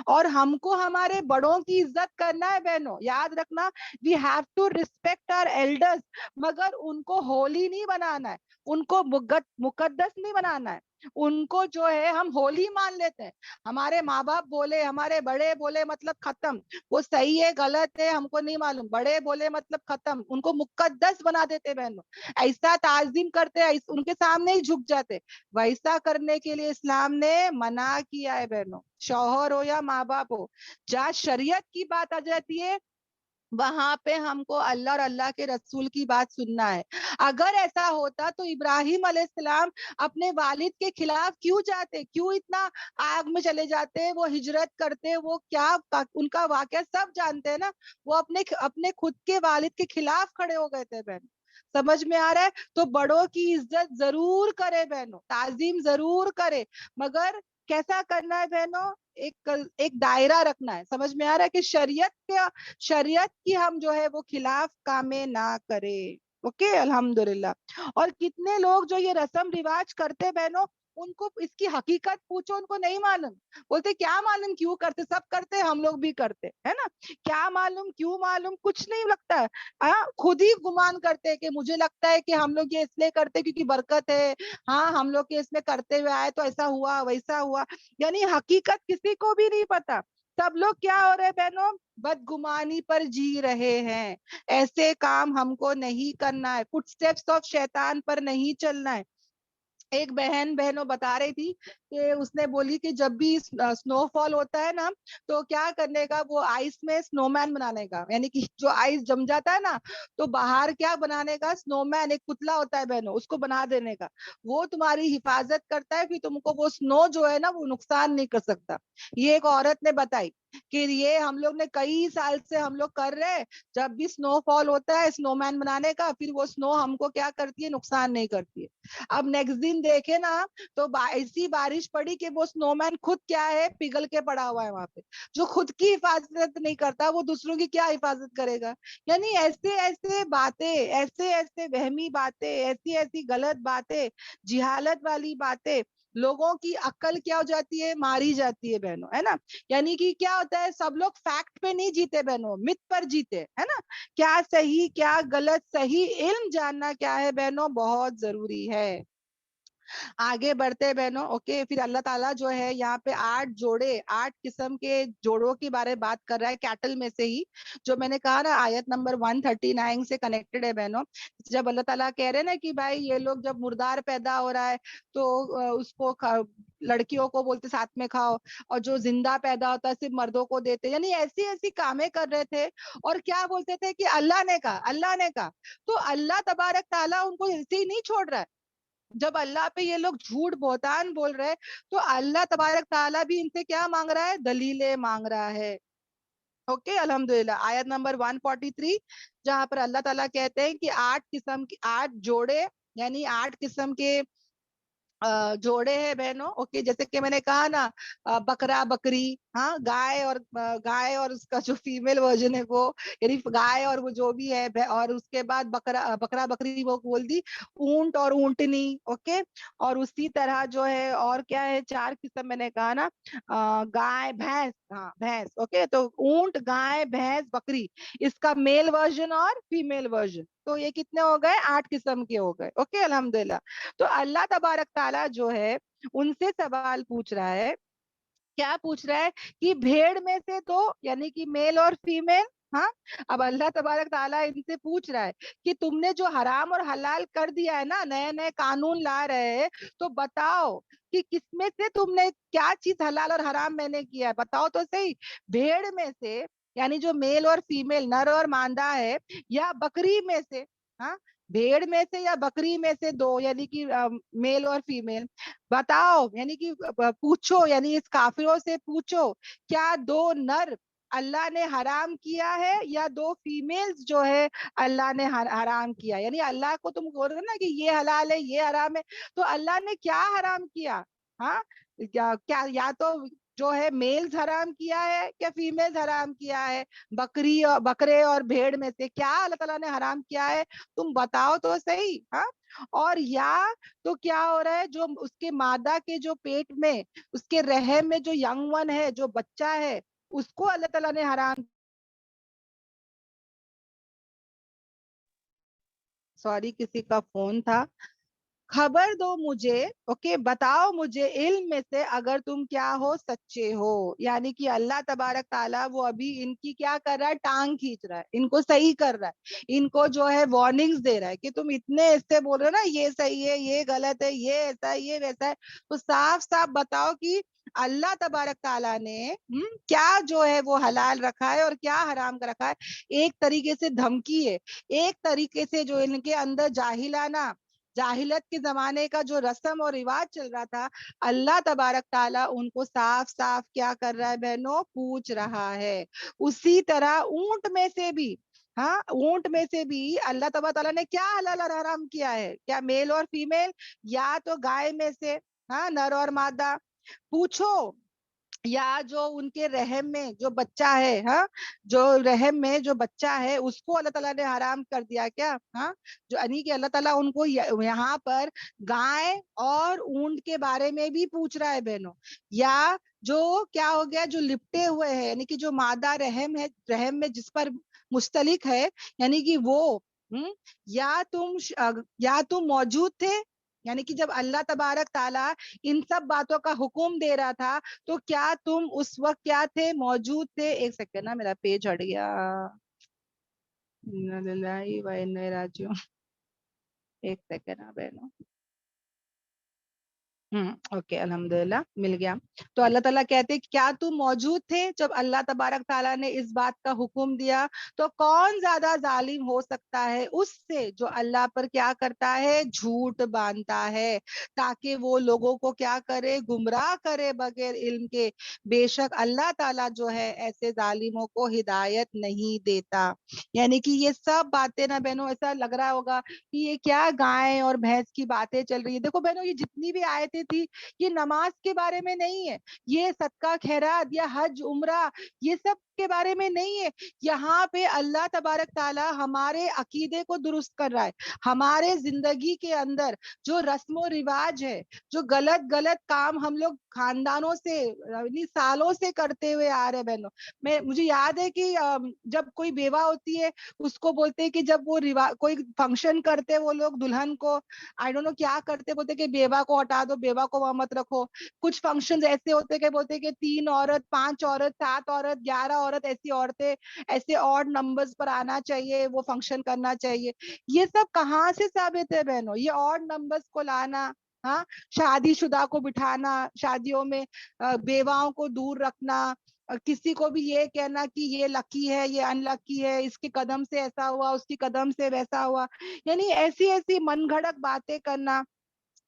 और हमको हमारे बड़ों की इज्जत करना है बहनों, याद रखना। We have to respect our elders, मगर उनको होली नहीं बनाना है, उनको मुकद्दस नहीं बनाना है। उनको जो है हम होली मान लेते हैं। हमारे माँ बाप बोले, हमारे बड़े बोले मतलब खत्म, वो सही है गलत है हमको नहीं मालूम, बड़े बोले मतलब खत्म, उनको मुकद्दस बना देते बहनों। ऐसा ताजीम करते, उनके सामने ही झुक जाते। वैसा करने के लिए इस्लाम ने मना किया है बहनों, शौहर हो या माँ बाप हो। जहाँ शरीयत की बात आ जाती है वहां पे हमको अल्लाह और अल्लाह के रसूल की बात सुनना है। अगर ऐसा होता तो इब्राहिम अलैहिस्सलाम अपने वालिद के खिलाफ क्यों जाते, क्यों इतना आग में चले जाते, वो हिजरत करते, वो क्या उनका वाकया सब जानते हैं ना। वो अपने अपने खुद के वालिद के खिलाफ खड़े हो गए थे बहन। समझ में आ रहा है? तो बड़ों की इज्जत जरूर करे बहनों, ताजीम जरूर करे, मगर कैसा करना है बहनों, एक दायरा रखना है। समझ में आ रहा है कि शरीयत की हम जो है वो खिलाफ कामे ना करें। ओके, अल्हम्दुलिल्लाह। और कितने लोग जो ये रस्म रिवाज करते बहनों, उनको इसकी हकीकत पूछो, उनको नहीं मालूम। बोलते क्या मालूम क्यों करते, सब करते हम लोग भी करते, है ना? क्या मालूम क्यों मालूम, कुछ नहीं लगता है। खुद ही गुमान करते हैं कि मुझे लगता है कि हम लोग ये इसलिए करते क्योंकि बरकत है, हाँ हम लोग के इसमें करते हुए आए तो ऐसा हुआ वैसा हुआ। यानी हकीकत किसी को भी नहीं पता। सब लोग क्या हो रहे बहनों, बदगुमानी पर जी रहे हैं। ऐसे काम हमको नहीं करना है, फुटस्टेप्स ऑफ शैतान पर नहीं चलना है। एक बहनों बता रही थी कि उसने बोली कि जब भी स्नोफॉल होता है ना, तो क्या करने का, वो आइस में स्नोमैन बनाने का, यानी कि जो आइस जम जाता है ना, तो बाहर क्या बनाने का, स्नोमैन एक पुतला होता है बहनों, उसको बना देने का। वो तुम्हारी हिफाजत करता है, फिर तुमको वो स्नो जो है ना वो नुकसान नहीं कर सकता। ये एक औरत ने बताई कि ये हम लोग ने कई साल से हम लोग कर रहे हैं। जब भी स्नोफॉल होता है स्नोमैन बनाने का, फिर वो स्नो हमको क्या करती है, नुकसान नहीं करती है। अब नेक्स्ट दिन देखे ना, तो ऐसी बारिश पड़ी कि वो स्नोमैन खुद क्या है, पिघल के पड़ा हुआ है वहां पे। जो खुद की हिफाजत नहीं करता, वो दूसरों की क्या हिफाजत करेगा? यानी ऐसे ऐसे बातें, ऐसे ऐसे वहमी बातें, ऐसी ऐसी गलत बातें, जिहालत वाली बातें, लोगों की अक्ल क्या हो जाती है, मारी जाती है बहनों, है ना? यानी कि क्या होता है, सब लोग फैक्ट पे नहीं जीते बहनों, मिथ पर जीते, है ना? क्या सही क्या गलत, सही इल्म जानना क्या है बहनों, बहुत जरूरी है। आगे बढ़ते हैं बहनों। ओके, फिर अल्लाह ताला जो है यहाँ पे 8 किस्म के जोड़ों के बारे में बात कर रहा है, कैटल में से ही। जो मैंने कहा ना, आयत नंबर 139 से कनेक्टेड है बहनों। जब अल्लाह ताला कह रहे हैं ना कि भाई ये लोग जब मुर्दार पैदा हो रहा है तो उसको लड़कियों को बोलते साथ में खाओ, और जो जिंदा पैदा होता है सिर्फ मर्दों को देते, यानी ऐसी ऐसी कामें कर रहे थे। और क्या बोलते थे कि अल्लाह ने कहा, अल्लाह ने कहा। तो अल्लाह तबारक ताला उनको ऐसे ही नहीं छोड़ रहा है। जब अल्लाह पे ये लोग झूठ बहतान बोल रहे हैं, तो अल्लाह तबारक ताला भी इनसे क्या मांग रहा है, दलीलें मांग रहा है। ओके, अल्हम्दुलिल्लाह। आयत नंबर 143, जहां पर अल्लाह ताला कहते हैं कि 8 किस्म की 8 जोड़े, यानी 8 किस्म के जोड़े हैं बहनों। ओके, जैसे कि मैंने कहा ना, बकरा बकरी, हाँ, गाय और उसका जो फीमेल वर्जन है वो, यानी गाय और वो जो भी है, और उसके बाद बकरा बकरी वो बोल दी, ऊंट और ऊंटनी। ओके, और उसी तरह जो है और क्या है, 4 किस्म मैंने कहा ना, गाय भैंस, हाँ भैंस। ओके, तो ऊंट गाय भैंस बकरी, इसका मेल वर्जन और फीमेल वर्जन। तो ये कितने हो गए, 8 किस्म के हो गए। ओके, अल्हम्दुलिल्लाह। तो अल्लाह तबारक ताला जो है उनसे सवाल पूछ रहा है, क्या पूछ रहा है कि भेड़ में से दो, यानी कि मेल और फीमेल, ہاں اب اللہ تبارک تعالیٰ ان سے پوچھ رہا ہے کہ تم نے جو حرام اور حلال کر دیا ہے نا، نئے نئے قانون لا رہے ہیں، تو بتاؤ کہ کس میں سے تم نے کیا چیز حلال اور حرام میں نے کیا ہے، بتاؤ تو صحیح. بھیڑ میں سے یعنی جو میل اور فیمیل، نر اور مادہ ہے، یا بکری میں سے، ہاں بھیڑ میں سے یا بکری میں سے دو، یعنی کہ میل اور فیمیل، بتاؤ یعنی کہ پوچھو، یعنی اس کافروں سے پوچھو کیا دو نر اللہ نے حرام کیا ہے یا دو فیمیلز جو ہے اللہ نے حرام کیا. یعنی اللہ کو تم بول رہے نا کہ یہ حلال ہے یہ حرام ہے، تو اللہ نے کیا حرام کیا؟ ہاں کیا یا تو جو ہے میلز حرام کیا ہے کیا فیمیلز حرام کیا ہے؟ بکری اور بکرے اور بھیڑ میں سے کیا اللہ تعالیٰ نے حرام کیا ہے؟ تم بتاؤ تو صحیح. ہاں اور یا تو کیا ہو رہا ہے، جو اس کے مادہ کے جو پیٹ میں، اس کے رحم میں جو ینگ ون ہے، جو بچہ ہے، اس کو اللہ تعالیٰ نے حرام. سوری کسی کا فون تھا. خبر دو مجھے، اوکے بتاؤ مجھے علم میں سے اگر تم کیا ہو سچے ہو. یعنی کہ اللہ تبارک تعالیٰ وہ ابھی ان کی کیا کر رہا ہے، ٹانگ کھینچ رہا ہے، ان کو صحیح کر رہا ہے، ان کو جو ہے وارننگز دے رہا ہے کہ تم اتنے اس سے بول رہے ہو نا یہ صحیح ہے یہ غلط ہے یہ ایسا ہے یہ ویسا ہے، تو صاف صاف بتاؤ کہ اللہ تبارک تعالیٰ نے کیا جو ہے وہ حلال رکھا ہے اور کیا حرام کا رکھا ہے. ایک طریقے سے دھمکی ہے، ایک طریقے سے جو ان کے اندر جاہلت کے زمانے کا جو رسم اور رواج چل رہا تھا، اللہ تبارک تعالیٰ ان کو صاف صاف کیا کر رہا ہے بہنوں، پوچھ رہا ہے. اسی طرح اونٹ میں سے بھی، ہاں اونٹ میں سے بھی اللہ تبارک تعالیٰ نے کیا حلال اور حرام کیا ہے، کیا میل اور فیمیل، یا تو گائے میں سے ہاں نر اور مادہ، پوچھو. یا جو ان کے رحم میں جو بچہ ہے، ہاں جو رحم میں جو بچہ ہے اس کو اللہ تعالیٰ نے حرام کر دیا کیا؟ ہاں جو یعنی کہ اللہ تعالیٰ ان کو یہاں پر گائے اور اونٹ کے بارے میں بھی پوچھ رہا ہے بہنوں. یا جو کیا ہو گیا، جو لپٹے ہوئے ہیں یعنی کہ جو مادہ رحم ہے، رحم میں جس پر مستلق ہے، یعنی کہ وہ یا تم موجود تھے، یعنی کہ جب اللہ تبارک تعالیٰ ان سب باتوں کا حکم دے رہا تھا تو کیا تم اس وقت کیا تھے، موجود تھے. ایک سیکنڈ نا میرا پیج ہٹ گیا، ایک سیکنڈ نا بہنوں. اوکے الحمدللہ مل گیا. تو اللہ تعالیٰ کہتے کیا تم موجود تھے جب اللہ تبارک تعالیٰ نے اس بات کا حکم دیا؟ تو کون زیادہ ظالم ہو سکتا ہے اس سے جو اللہ پر کیا کرتا ہے، جھوٹ باندھتا ہے، تاکہ وہ لوگوں کو کیا کرے، گمراہ کرے بغیر علم کے. بے شک اللہ تعالیٰ جو ہے ایسے ظالموں کو ہدایت نہیں دیتا. یعنی کہ یہ سب باتیں نا بہنوں، ایسا لگ رہا ہوگا کہ یہ کیا گائے اور بھینس کی باتیں چل رہی ہے. دیکھو بہنوں، یہ جتنی بھی آیتیں تھی یہ نماز کے بارے میں نہیں ہے، یہ صدقہ خیرات یا حج عمرہ یہ سب کے بارے میں نہیں ہے. یہاں پہ اللہ تبارک تعالیٰ ہمارے عقیدے کو درست کر رہا ہے. ہمارے زندگی کے اندر جو رسم و رواج ہے، جو غلط کام ہم لوگ خاندانوں سے سالوں سے کرتے ہوئے آ رہے بہنوں. مجھے یاد ہے کہ جب کوئی بیوہ ہوتی ہے اس کو بولتے ہیں کہ جب وہ کوئی فنکشن کرتے وہ لوگ دلہن کو آئی ڈونٹ نو کیا کرتے، بولتے کہ بیوہ کو ہٹا دو، بیوہ کو وہاں مت رکھو. کچھ فنکشن ایسے ہوتے کہ بولتے کہ 3 عورت 5 عورت 7 عورت 11 عورت ایسی عورتیں ایسے آڈ نمبرز پر آنا چاہیے، وہ فنکشن کرنا چاہیے. یہ سب کہاں سے ثابت ہے بہنوں؟ یہ آڈ نمبرز کو لانا، ہاں شادی شدہ کو بٹھانا شادیوں میں، بیواؤں کو دور رکھنا، کسی کو بھی یہ کہنا کہ یہ لکی ہے یہ ان لکی ہے، اس کے قدم سے ایسا ہوا اس کی قدم سے ویسا ہوا، یعنی ایسی من گھڑت باتیں کرنا.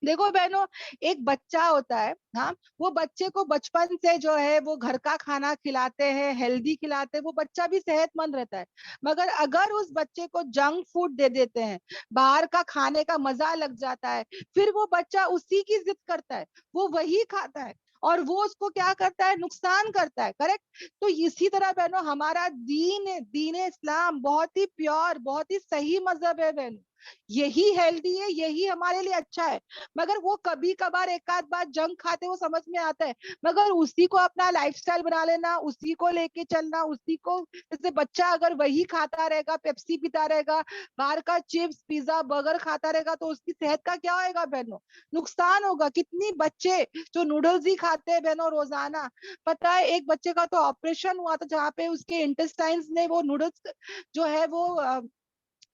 دیکھو بہنوں، ایک بچہ ہوتا ہے، ہاں وہ بچے کو بچپن سے جو ہے وہ گھر کا کھانا کھلاتے ہیں، ہیلدی کھلاتے ہیں، وہ بچہ بھی صحت مند رہتا ہے. مگر اگر اس بچے کو جنک فوڈ دے دیتے ہیں، باہر کا کھانے کا مزہ لگ جاتا ہے، پھر وہ بچہ اسی کی ضد کرتا ہے، وہ وہی کھاتا ہے اور وہ اس کو کیا کرتا ہے، نقصان کرتا ہے. کریکٹ؟ تو اسی طرح بہنوں ہمارا دین اسلام بہت ہی پیور بہت ہی صحیح مذہب ہے بہنوں. यही हेल्दी है, यही हमारे लिए अच्छा है। मगर वो कभी कभार एक आध बार जंक खाते वो समझ में आता है, मगर उसी को अपना लाइफस्टाइल बना लेना, उसी को लेके चलना, उसी को, जैसे बच्चा अगर वही खाता रहेगा, पेप्सी पीता रहेगा, बाहर का चिप्स पिज्जा बर्गर खाता रहेगा, तो उसकी सेहत का क्या होएगा बहनों? नुकसान होगा। कितनी बच्चे जो नूडल्स ही खाते हैं बहनों रोजाना, पता है एक बच्चे का तो ऑपरेशन हुआ था जहाँ पे उसके इंटेस्टाइन्स ने वो नूडल्स जो है वो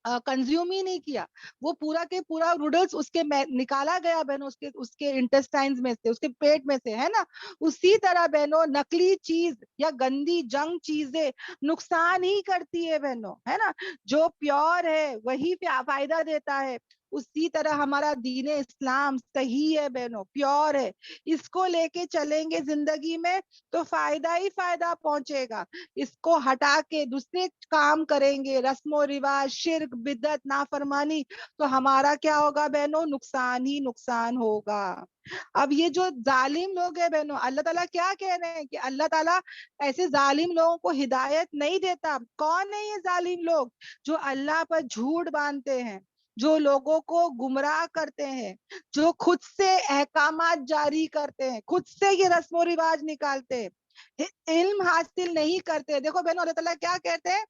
कंज्यूम ही नहीं किया, वो पूरा के पूरा नूडल्स उसके निकाला गया बहनों, उसके उसके इंटेस्टाइन्स में से, उसके पेट में से, है ना। उसी तरह बहनों नकली चीज या गंदी जंक चीजें नुकसान ही करती है बहनों, है ना। जो प्योर है वही फायदा देता है। उसी तरह हमारा दीन इस्लाम सही है बहनों, प्योर है। इसको लेके चलेंगे जिंदगी में तो फायदा ही फायदा पहुंचेगा। इसको हटा के दूसरे काम करेंगे, रस्मो रिवाज, शिर्क, बिदत, नाफरमानी, तो हमारा क्या होगा बहनों? नुकसान ही नुकसान होगा। अब ये जो जालिम लोग हैं बहनों, अल्लाह ताला क्या कह रहे हैं कि अल्लाह ताला ऐसे जालिम लोगों को हिदायत नहीं देता। कौन है ये जालिम लोग? जो अल्लाह पर झूठ बांधते हैं, जो लोगों को गुमराह करते हैं, जो खुद से अहकामात जारी करते हैं, खुद से ये रस्मो रिवाज निकालते हैं, इल्म हासिल नहीं करते। देखो बहनों अल्लाह ताला क्या कहते हैं,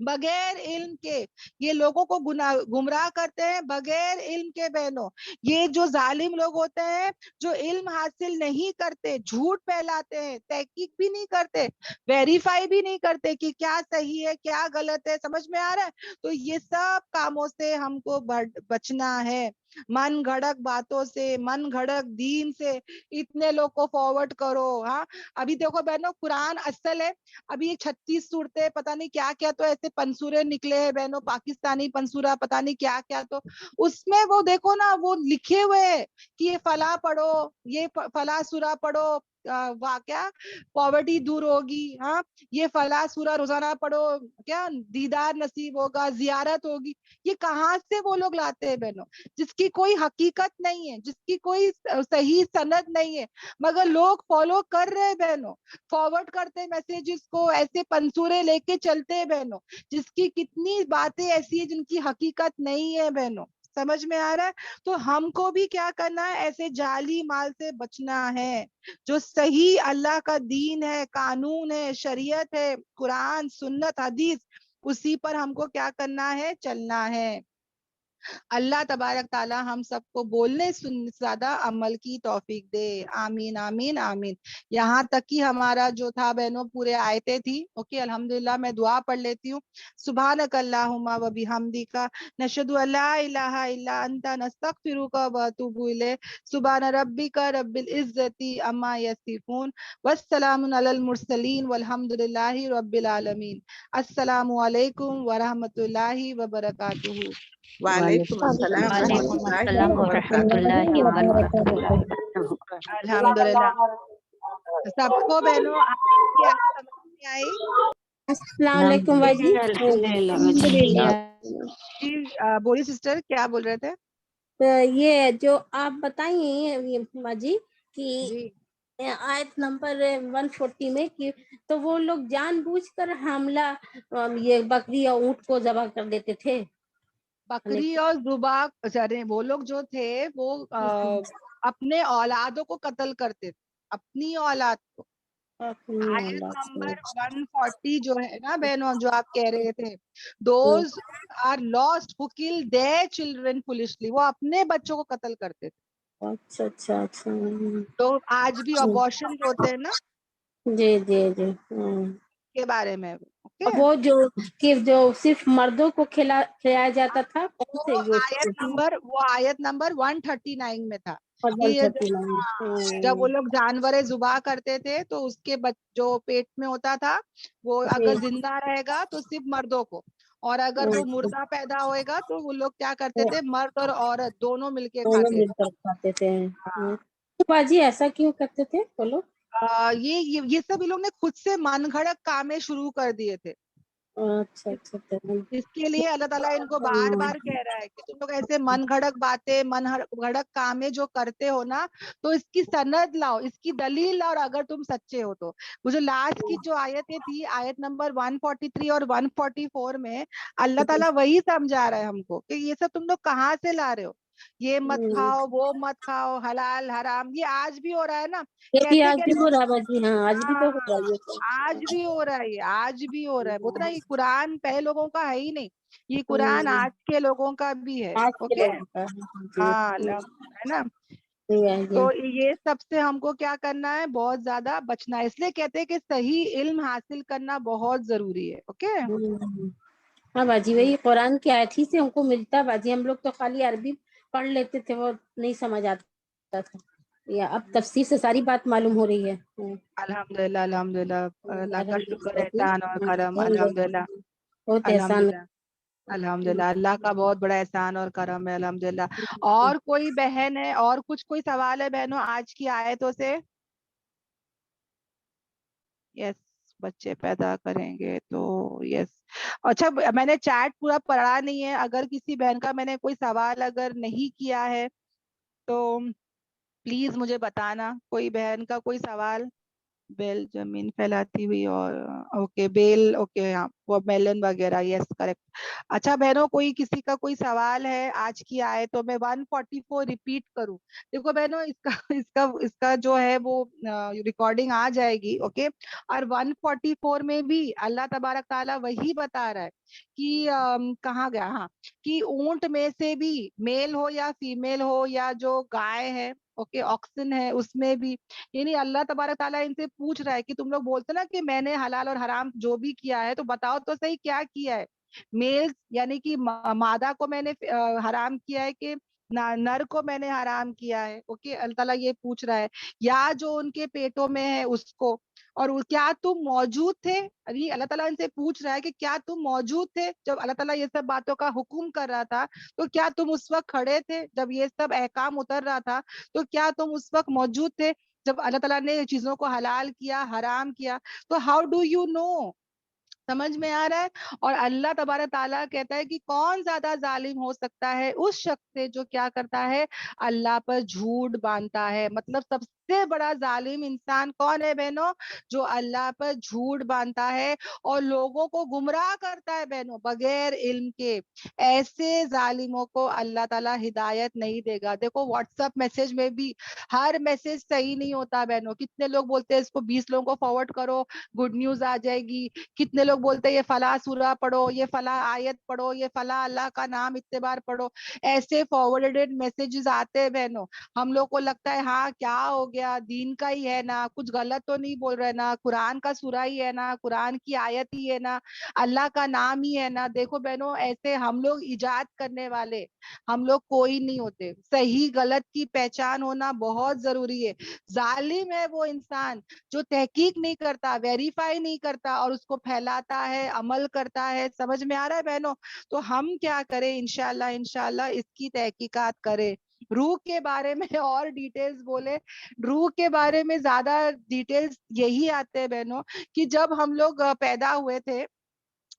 बगैर इल्म के ये लोगों को गुमराह करते हैं, बगैर इल्म के बहनों। ये जो जालिम लोग होते हैं, जो इल्म हासिल नहीं करते, झूठ फैलाते हैं, तहकीक भी नहीं करते, वेरीफाई भी नहीं करते कि क्या सही है क्या गलत है, समझ में आ रहा है। तो ये सब कामों से हमको बचना है, मन घड़क बातों से, मन घड़क दीन से। इतने लोग को फॉरवर्ड करो। हाँ, अभी देखो बहनों कुरान असल है, अभी ये 36 सूरतें पता नहीं क्या क्या तो ऐसे पंसूरे निकले हैं बहनों, पाकिस्तानी पंसूरा पता नहीं क्या क्या, तो उसमें वो देखो ना, वो लिखे हुए हैं कि ये फला पढ़ो, ये फला सूरा पढ़ो, क्या पॉवर्टी दूर होगी, हाँ ये फला सूरा रोजाना पढ़ो, क्या दीदार नसीब होगा, जियारत होगी। ये कहाँ से वो लोग लाते हैं बहनों, जिसकी कोई हकीकत नहीं है, जिसकी कोई सही सनद नहीं है, मगर लोग फॉलो कर रहे हैं बहनों, फॉरवर्ड करते मैसेजेस को, ऐसे पंसूरे लेके चलते हैं बहनों, जिसकी कितनी बातें ऐसी है जिनकी हकीकत नहीं है बहनों। समझ में आ रहा है? तो हमको भी क्या करना है, ऐसे जाली माल से बचना है। जो सही अल्लाह का दीन है, कानून है, शरीयत है, कुरान सुन्नत हदीस, उसी पर हमको क्या करना है, चलना है। अल्लाह तबारक ताला हम सबको बोलने सुनने से ज्यादा अमल की तौफीक दे। आमीन आमीन आमीन। यहाँ तक कि हमारा जो था बहनों पूरे आयतें थी। ओके, अल्हम्दुलिल्लाह। मैं दुआ पढ़ लेती हूँ। सुभानक अल्लाहुम्मा व बिहम्दिका नशहदु अल्ला इलाहा इल्ला अंता नस्तगफिरुका व अतूबु इलैक। सुभान रब्बिका रब्बिल इज्जति अम्मा यसिफून वस्सलामुन अलल मुरसलीन वल्हम्दुलिल्लाहि रब्बिल आलमीन। अस्सलामु अलैकुम व रहमतुल्लाहि व बरकातुहू। वालेकुम अस्सलाम वालेकुम रहमतुल्लाहि अस्सलाम व वरहमतुल्लाहि बरकातुहू। वबरकातुहू। अल्हम्दुलिल्लाह। सबको बहनों आज की आयत समझ में आई? अस्सलाम वालेकुम बाजी। अल्हम्दुलिल्लाह। जी बोली सिस्टर, क्या बोल रहे थे? तो ये जो आप बताइए ये बाजी कि जी आयत नंबर 140 में कि तो वो लोग जानबूझकर हमला ये बकरी और ऊंट को जबा कर देते थे। बकरी और जुबा, अरे वो लोग जो थे वो अपने औलादों को कत्ल करते थे, अपनी औलाद को। आयत नंबर 140 जो है ना बहनों, जो आप कह रहे थे, those are lost who kill their children foolishly, वो अपने बच्चों को कत्ल करते थे। अच्छा अच्छा अच्छा। तो आज भी अबॉर्शन होते हैं ना, जी जी जी। के बारे में। ओके, वो जो कि जो सिर्फ मर्दों को खिलाया जाता था, कौन से वो आयत नंबर 139 में था कि 139। जब वो लोग जानवर जुबा करते थे तो उसके जो पेट में होता था वो अगर जिंदा रहेगा तो सिर्फ मर्दों को, और अगर वो मुर्दा पैदा होएगा तो वो लोग क्या करते थे, मर्द और औरत दोनों मिलके दोनों खाते थे। मिलकर खाते थे। तो बाजी ऐसा क्यों करते थे बोलो? ये सब इन लोग ने खुद से मन घड़क कामें शुरू कर दिए थे। अच्छा अच्छा अच्छा। इसके लिए अल्लाह ताला इनको बार बार कह रहा है कि तुम लोग ऐसे मन घड़क बातें, मन घड़क कामें जो करते हो ना, तो इसकी सनद लाओ, इसकी दलील लाओ, और अगर तुम सच्चे हो तो। वो जो लास्ट की जो आयतें थी, आयत नंबर 143 और 144 में अल्लाह ताला वही समझा रहा है हमको कि ये सब तुम लोग कहाँ से ला रहे हो, ये मत खाओ, वो मत खाओ, हलाल हराम, ये आज भी हो रहा है ना। ये भी कहते आज भी कहते हो रहा है बाजी, हाँ आज भी तो हो रहा हाँ, है ये तो। आज भी हो रहा है, ये आज भी हो रहा है। बोलते ना ये कुरान पहले लोगों का है ही नहीं, ये कुरान आज के लोगों का भी है। आज के ओके, लोगों का है, जी हाँ, है ना। जी है जी। तो ये सबसे हमको क्या करना है, बहुत ज्यादा बचना है। इसलिए कहते हैं कि सही इल्म हासिल करना बहुत जरूरी है। ओके, हाँ बाजी, वही कुरान की आयत ही से हमको मिलता है बाजी। हम लोग तो खाली अरबी पढ़ लेते थे, वो नहीं समझ आता था, या अब तफसीर से सारी बात मालूम हो रही है। अल्हम्दुलिल्लाह, अल्हम्दुलिल्लाह, अल्लाह का शुक्र, अल्हम्दुलिल्लाह, एहसान और करम, अल्हम्दुलिल्लाह, बहुत एहसान। अल्हम्दुलिल्लाह, अल्हम्दुलिल्लाह, अल्लाह का बहुत बड़ा एहसान और करम है, अल्हम्दुलिल्लाह। और कोई बहन है, और कोई सवाल है बहनों आज की आयतों से? यस, बच्चे पैदा करेंगे तो यस। अच्छा, मैंने चैट पूरा पढ़ा नहीं है, अगर किसी बहन का मैंने कोई सवाल अगर नहीं किया है तो प्लीज मुझे बताना। कोई बहन का कोई सवाल? बेल जमीन फैलाती हुई, और ओके बेल, ओके, हाँ, वो मेलन वगैरह, यस करेक्ट। अच्छा बहनों, कोई किसी का कोई सवाल है आज की आए तो मैं 144 रिपीट करूं? देखो बहनों, इसका इसका इसका जो है वो रिकॉर्डिंग आ जाएगी। ओके, और 144 में भी अल्लाह तबारक ताला वही बता रहा है कि कहाँ गया, हाँ, कि ऊंट में से भी मेल हो या फीमेल हो, या जो गाय है, ओके, ऑक्सन है, उसमें भी, यानी अल्लाह तबारक ताला इनसे पूछ रहा है कि तुम लोग बोलते ना कि मैंने हलाल और हराम जो भी किया है, तो बताओ तो सही क्या किया है। मेल यानी कि मादा को मैंने हराम किया है कि नर को मैंने हराम किया है। ओके, अल्लाह ताला ये पूछ रहा है, या जो उनके पेटों में है उसको। और क्या तुम मौजूद थे, अभी अल्लाह ताला इनसे पूछ रहा है कि क्या तुम मौजूद थे जब अल्लाह ताला ये सब बातों का हुक्म कर रहा था? तो क्या तुम उस वक्त खड़े थे जब ये सब अहकाम उतर रहा था? तो क्या तुम उस वक्त मौजूद थे जब अल्लाह ताला ने चीजों को हलाल किया, हराम किया? तो हाउ डू यू नो? समझ में आ रहा है? और अल्लाह तबारक ताला कहता है कि कौन ज्यादा जालिम हो सकता है उस शख्स से जो क्या करता है, अल्लाह पर झूठ बांधता है। मतलब सबसे बड़ा जालिम इंसान कौन है बहनों? जो अल्लाह पर झूठ बांधता है और लोगों को गुमराह करता है बहनों, बगैर इल्म के। ऐसे जालिमों को अल्लाह ताला हिदायत नहीं देगा। देखो व्हाट्सएप मैसेज में भी हर मैसेज सही नहीं होता बहनों। कितने लोग बोलते हैं इसको 20 लोगों को फॉरवर्ड करो, गुड न्यूज आ जाएगी। कितने लोग बोलते हैं ये फला सूरा पढ़ो, ये फला आयत पढ़ो, ये फला अल्लाह का नाम इतने बार पढ़ो। ऐसे फॉरवर्डेड मैसेजेस आते हैं बहनों। हम लोग को लगता है हाँ क्या हो गया, दीन का ही है ना, कुछ गलत तो नहीं बोल रहे ना, कुरान का सूरा ही है ना, कुरान की आयत ही है ना, अल्लाह का नाम ही है ना। देखो बहनों, ऐसे हम लोग इजाद करने वाले हम लोग कोई नहीं होते। सही गलत की पहचान होना बहुत जरूरी है। जालिम है वो इंसान जो तहकीक नहीं करता, वेरीफाई नहीं करता और उसको फैलाता है, अमल करता है। समझ में आ रहा है बहनों? तो हम क्या करें, इंशाल्लाह इंशाल्लाह इसकी तहकीकात करें। रूह के बारे में और डिटेल्स बोले, रूह के बारे में ज्यादा डिटेल्स यही आते हैं बहनों कि जब हम लोग पैदा हुए थे,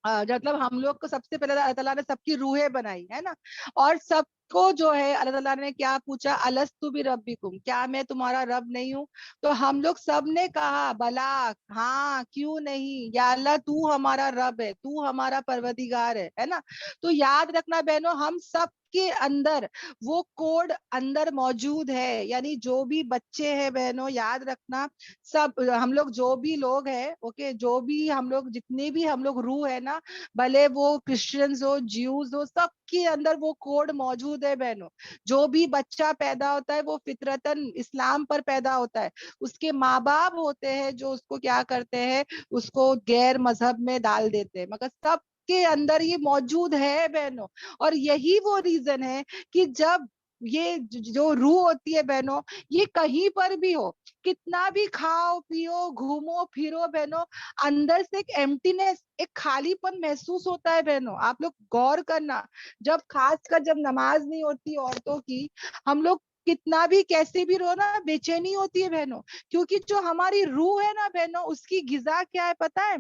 मतलब हम लोग को सबसे पहले अल्लाह ताला ने सबकी रूहें बनाई है ना, और सबको जो है अल्लाह ताला ने क्या पूछा, अलस्तु भी रब्बिकुम, क्या मैं तुम्हारा रब नहीं हूँ? तो हम लोग सब ने कहा भला, हाँ, क्यों नहीं, या अल्लाह तू हमारा रब है, तू हमारा परवरदिगार है ना। तो याद रखना बहनों, हम सब के अंदर वो कोड अंदर मौजूद है। यानी जो भी बच्चे हैं बहनों, याद रखना, सब हम लोग जो भी लोग हैं, ओके, जो भी हम लोग, जितने भी हम लोग रूह है ना, भले वो क्रिश्चियंस हो, ज्यूज हो, सबके अंदर वो कोड मौजूद है बहनों। जो भी बच्चा पैदा होता है वो फितरतन इस्लाम पर पैदा होता है। उसके माँ बाप होते हैं जो उसको क्या करते हैं, उसको गैर मजहब में डाल देते हैं, मगर सब के अंदर ये मौजूद है बहनों। और यही वो रीजन है कि जब ये जो रूह होती है बहनों, ये कहीं पर भी हो, कितना भी खाओ पियो घूमो फिरो बहनों, अंदर से एक एम्प्टीनेस, एक खालीपन महसूस होता है बहनों। आप लोग गौर करना, जब खासकर जब नमाज नहीं होती औरतों की, हम लोग कितना भी कैसे भी रो ना, बेचैनी होती है बहनों। क्योंकि जो हमारी रूह है ना बहनों, उसकी गिजा क्या है पता है?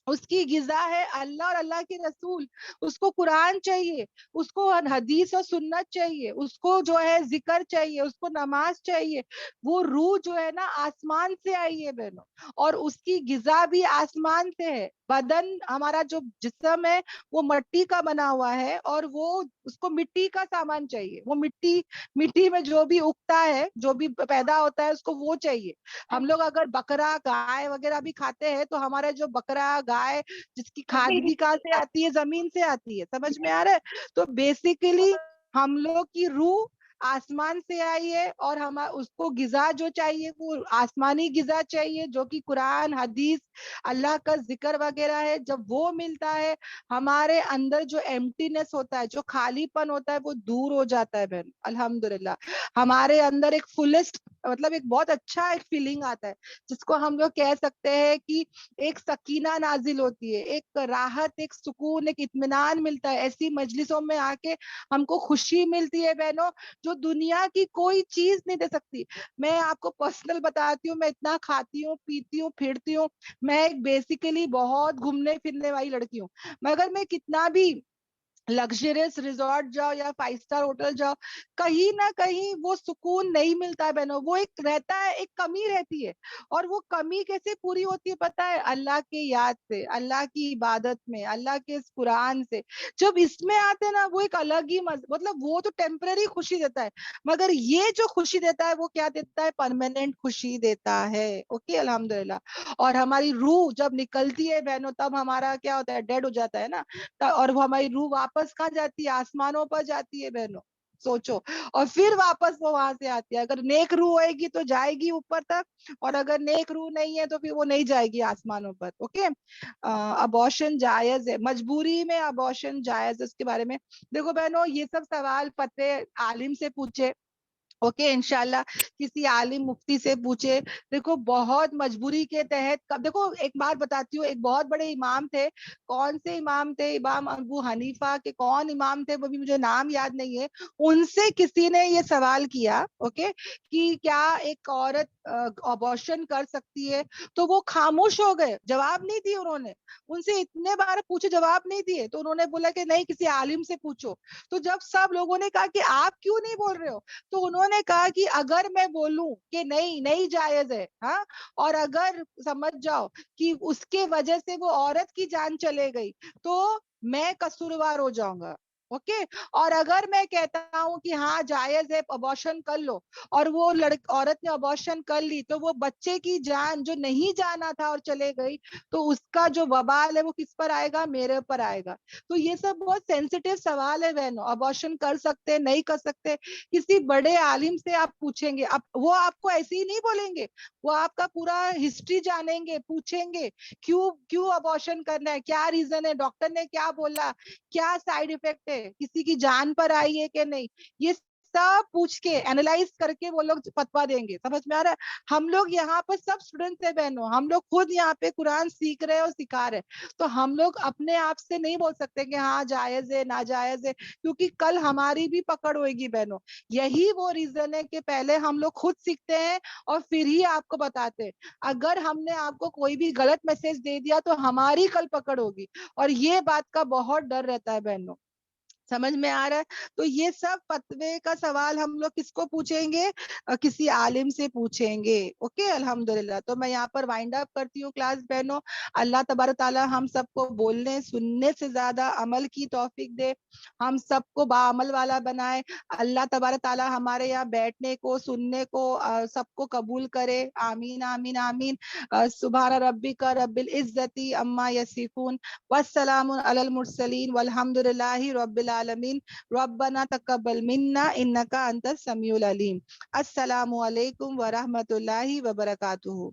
اس کی غذا ہے اللہ اور اللہ کے رسول. اس کو قرآن چاہیے, اس کو حدیث اور سنت چاہیے, اس کو جو ہے ذکر چاہیے, اس کو نماز چاہیے. وہ روح جو ہے نا آسمان سے آئی ہے بہنوں, اور اس کی غذا بھی آسمان سے ہے. بدن ہمارا جو جسم ہے وہ مٹی کا بنا ہوا ہے, اور وہ اس کو مٹی کا سامان چاہیے. وہ مٹی میں جو بھی اگتا ہے, جو بھی پیدا ہوتا ہے, اس کو وہ چاہیے. ہم لوگ اگر بکرا گائے وغیرہ بھی کھاتے ہیں تو ہمارا جو بکرا گائے جس کی کھاد بھی کہاں سے آتی ہے, زمین سے آتی ہے. سمجھ میں آ رہا ہے؟ تو بیسیکلی ہم لوگ کی روح آسمان سے آئی ہے, اور ہم اس کو غذا جو چاہیے وہ آسمانی غذا چاہیے, جو کہ قرآن حدیث اللہ کا ذکر وغیرہ ہے. جب وہ ملتا ہے ہمارے اندر جو ایمٹینس ہوتا ہے, جو خالی پن ہوتا ہے, وہ دور ہو جاتا ہے بہن. الحمدللہ ہمارے اندر ایک فلسٹ مطلب ایک بہت اچھا ایک فیلنگ آتا ہے, جس کو ہم لوگ کہہ سکتے ہیں کہ ایک سکینہ نازل ہوتی ہے, ایک راحت, ایک سکون, ایک اطمینان ملتا ہے. ایسی مجلسوں میں آ کے ہم کو خوشی ملتی ہے بہنوں, جو دنیا کی کوئی چیز نہیں دے سکتی. میں آپ کو پرسنل بتاتی ہوں, میں اتنا کھاتی ہوں, پیتی ہوں, پھرتی ہوں. میں ایک بیسیکلی بہت گھومنے پھرنے والی لڑکی ہوں, مگر میں کتنا بھی لگژریس ریزورٹ جاؤ یا 5 اسٹار ہوٹل جاؤ, کہیں نہ کہیں وہ سکون نہیں ملتا ہے بہنوں. وہ ایک رہتا ہے, ایک کمی رہتی ہے. اور وہ کمی کیسے پوری ہوتی ہے پتہ ہے؟ اللہ کی یاد سے, اللہ کی عبادت میں, اللہ کے اس قرآن سے. جب اس میں آتے ہیں نا, وہ ایک الگ ہی مطلب وہ تو ٹیمپرری خوشی دیتا ہے, مگر یہ جو خوشی دیتا ہے وہ کیا دیتا ہے؟ پرماننٹ خوشی دیتا ہے. اوکے الحمدللہ. اور ہماری روح جب نکلتی ہے بہنوں, تب ہمارا کیا ہوتا ہے؟ ڈیڈ ہو جاتا ہے نا, اور وہ ہماری روح واپس کہاں جاتی ہے؟ آسمانوں پر جاتی ہے بہنوں. سوچو, اور پھر واپس وہ وہاں سے آتی ہے. اگر نیک روح ہوئے گی تو جائے گی اوپر تک, اور اگر نیک روح نہیں ہے تو پھر وہ نہیں جائے گی آسمانوں پر. اوکے, ابورشن جائز ہے, مجبوری میں ابورشن جائز ہے. اس کے بارے میں دیکھو بہنوں, یہ سب سوال فتوے عالم سے پوچھے. اوکے انشاءاللہ کسی عالم مفتی سے پوچھے. دیکھو بہت مجبوری کے تحت, دیکھو ایک بات بتاتی ہوں, ایک بہت بڑے امام تھے. کون سے امام تھے؟ امام ابو حنیفہ کے کون امام تھے وہ بھی مجھے نام یاد نہیں ہے. ان سے کسی نے یہ سوال کیا, اوکے, کہ کیا ایک عورت ابورشن کر سکتی ہے؟ تو وہ خاموش ہو گئے, جواب نہیں دیے انہوں نے. ان سے اتنے بار پوچھے, جواب نہیں دیے. تو انہوں نے بولا کہ نہیں, کسی عالم سے پوچھو. تو جب سب لوگوں نے کہا کہ آپ کیوں نہیں بول رہے ہو, تو انہوں نے کہا کہ اگر میں بولوں کہ نہیں جائز ہے, ہاں, اور اگر سمجھ جاؤ کہ اس کے وجہ سے وہ عورت کی جان چلے گئی, تو میں قصوروار ہو جاؤں گا. اوکے, اور اگر میں کہتا ہوں کہ ہاں جائز ہے, ابورشن کر لو, اور وہ عورت نے ابورشن کر لی, تو وہ بچے کی جان جو نہیں جانا تھا اور چلے گئی, تو اس کا جو وبال ہے وہ کس پر آئے گا؟ میرے اوپر آئے گا. تو یہ سب بہت سینسیٹیو سوال ہے بہنوں. ابورشن کر سکتے, نہیں کر سکتے, کسی بڑے عالم سے آپ پوچھیں گے. اب وہ آپ کو ایسے ہی نہیں بولیں گے, وہ آپ کا پورا ہسٹری جانیں گے, پوچھیں گے کیوں ابورشن کرنا ہے, کیا ریزن ہے, ڈاکٹر نے کیا بولا, کیا سائیڈ افیکٹ ہے, کسی کی جان پر آئی ہے کہ نہیں. یہ سب پوچھ کے اینالائز کر کے وہ لوگ فتوا دیں گے. سمجھ میں آ رہا ہے؟ ہم لوگ یہاں پر سب اسٹوڈنٹس ہیں بہنوں, ہم لوگ خود یہاں پہ قرآن سیکھ رہے اور سکھا رہے, تو ہم لوگ اپنے آپ سے نہیں بول سکتے کہ ہاں جائز ہے ناجائز ہے, کیونکہ کل ہماری بھی پکڑ ہوئے گی بہنوں. یہی وہ ریزن ہے کہ پہلے ہم لوگ خود سیکھتے ہیں اور پھر ہی آپ کو بتاتے ہیں. اگر ہم نے آپ کو کوئی بھی غلط میسج دے دیا تو ہماری کل پکڑ ہوگی, اور یہ بات کا بہت ڈر رہتا ہے بہنوں. سمجھ میں آ رہا ہے؟ تو یہ سب فتوے کا سوال ہم لوگ کس کو پوچھیں گے؟ کسی عالم سے پوچھیں گے. اوکے الحمدللہ. تو میں یہاں پر وائنڈ اپ کرتی ہوں کلاس بہنوں. اللہ تبارک تعالیٰ ہم سب کو بولنے سننے سے زیادہ عمل کی توفیق دے, ہم سب کو باعمل والا بنائے. اللہ تبارک تعالیٰ ہمارے یہاں بیٹھنے کو, سننے کو, سب کو قبول کرے. آمین آمین آمین. سبحان ربک رب العزت عما یصفون, والسلام علی المرسلین, والحمد للہ رب العالمین. ربنا تقبل منا انک انت السمیع العلیم. السلام علیکم ورحمۃ اللہ وبرکاتہ.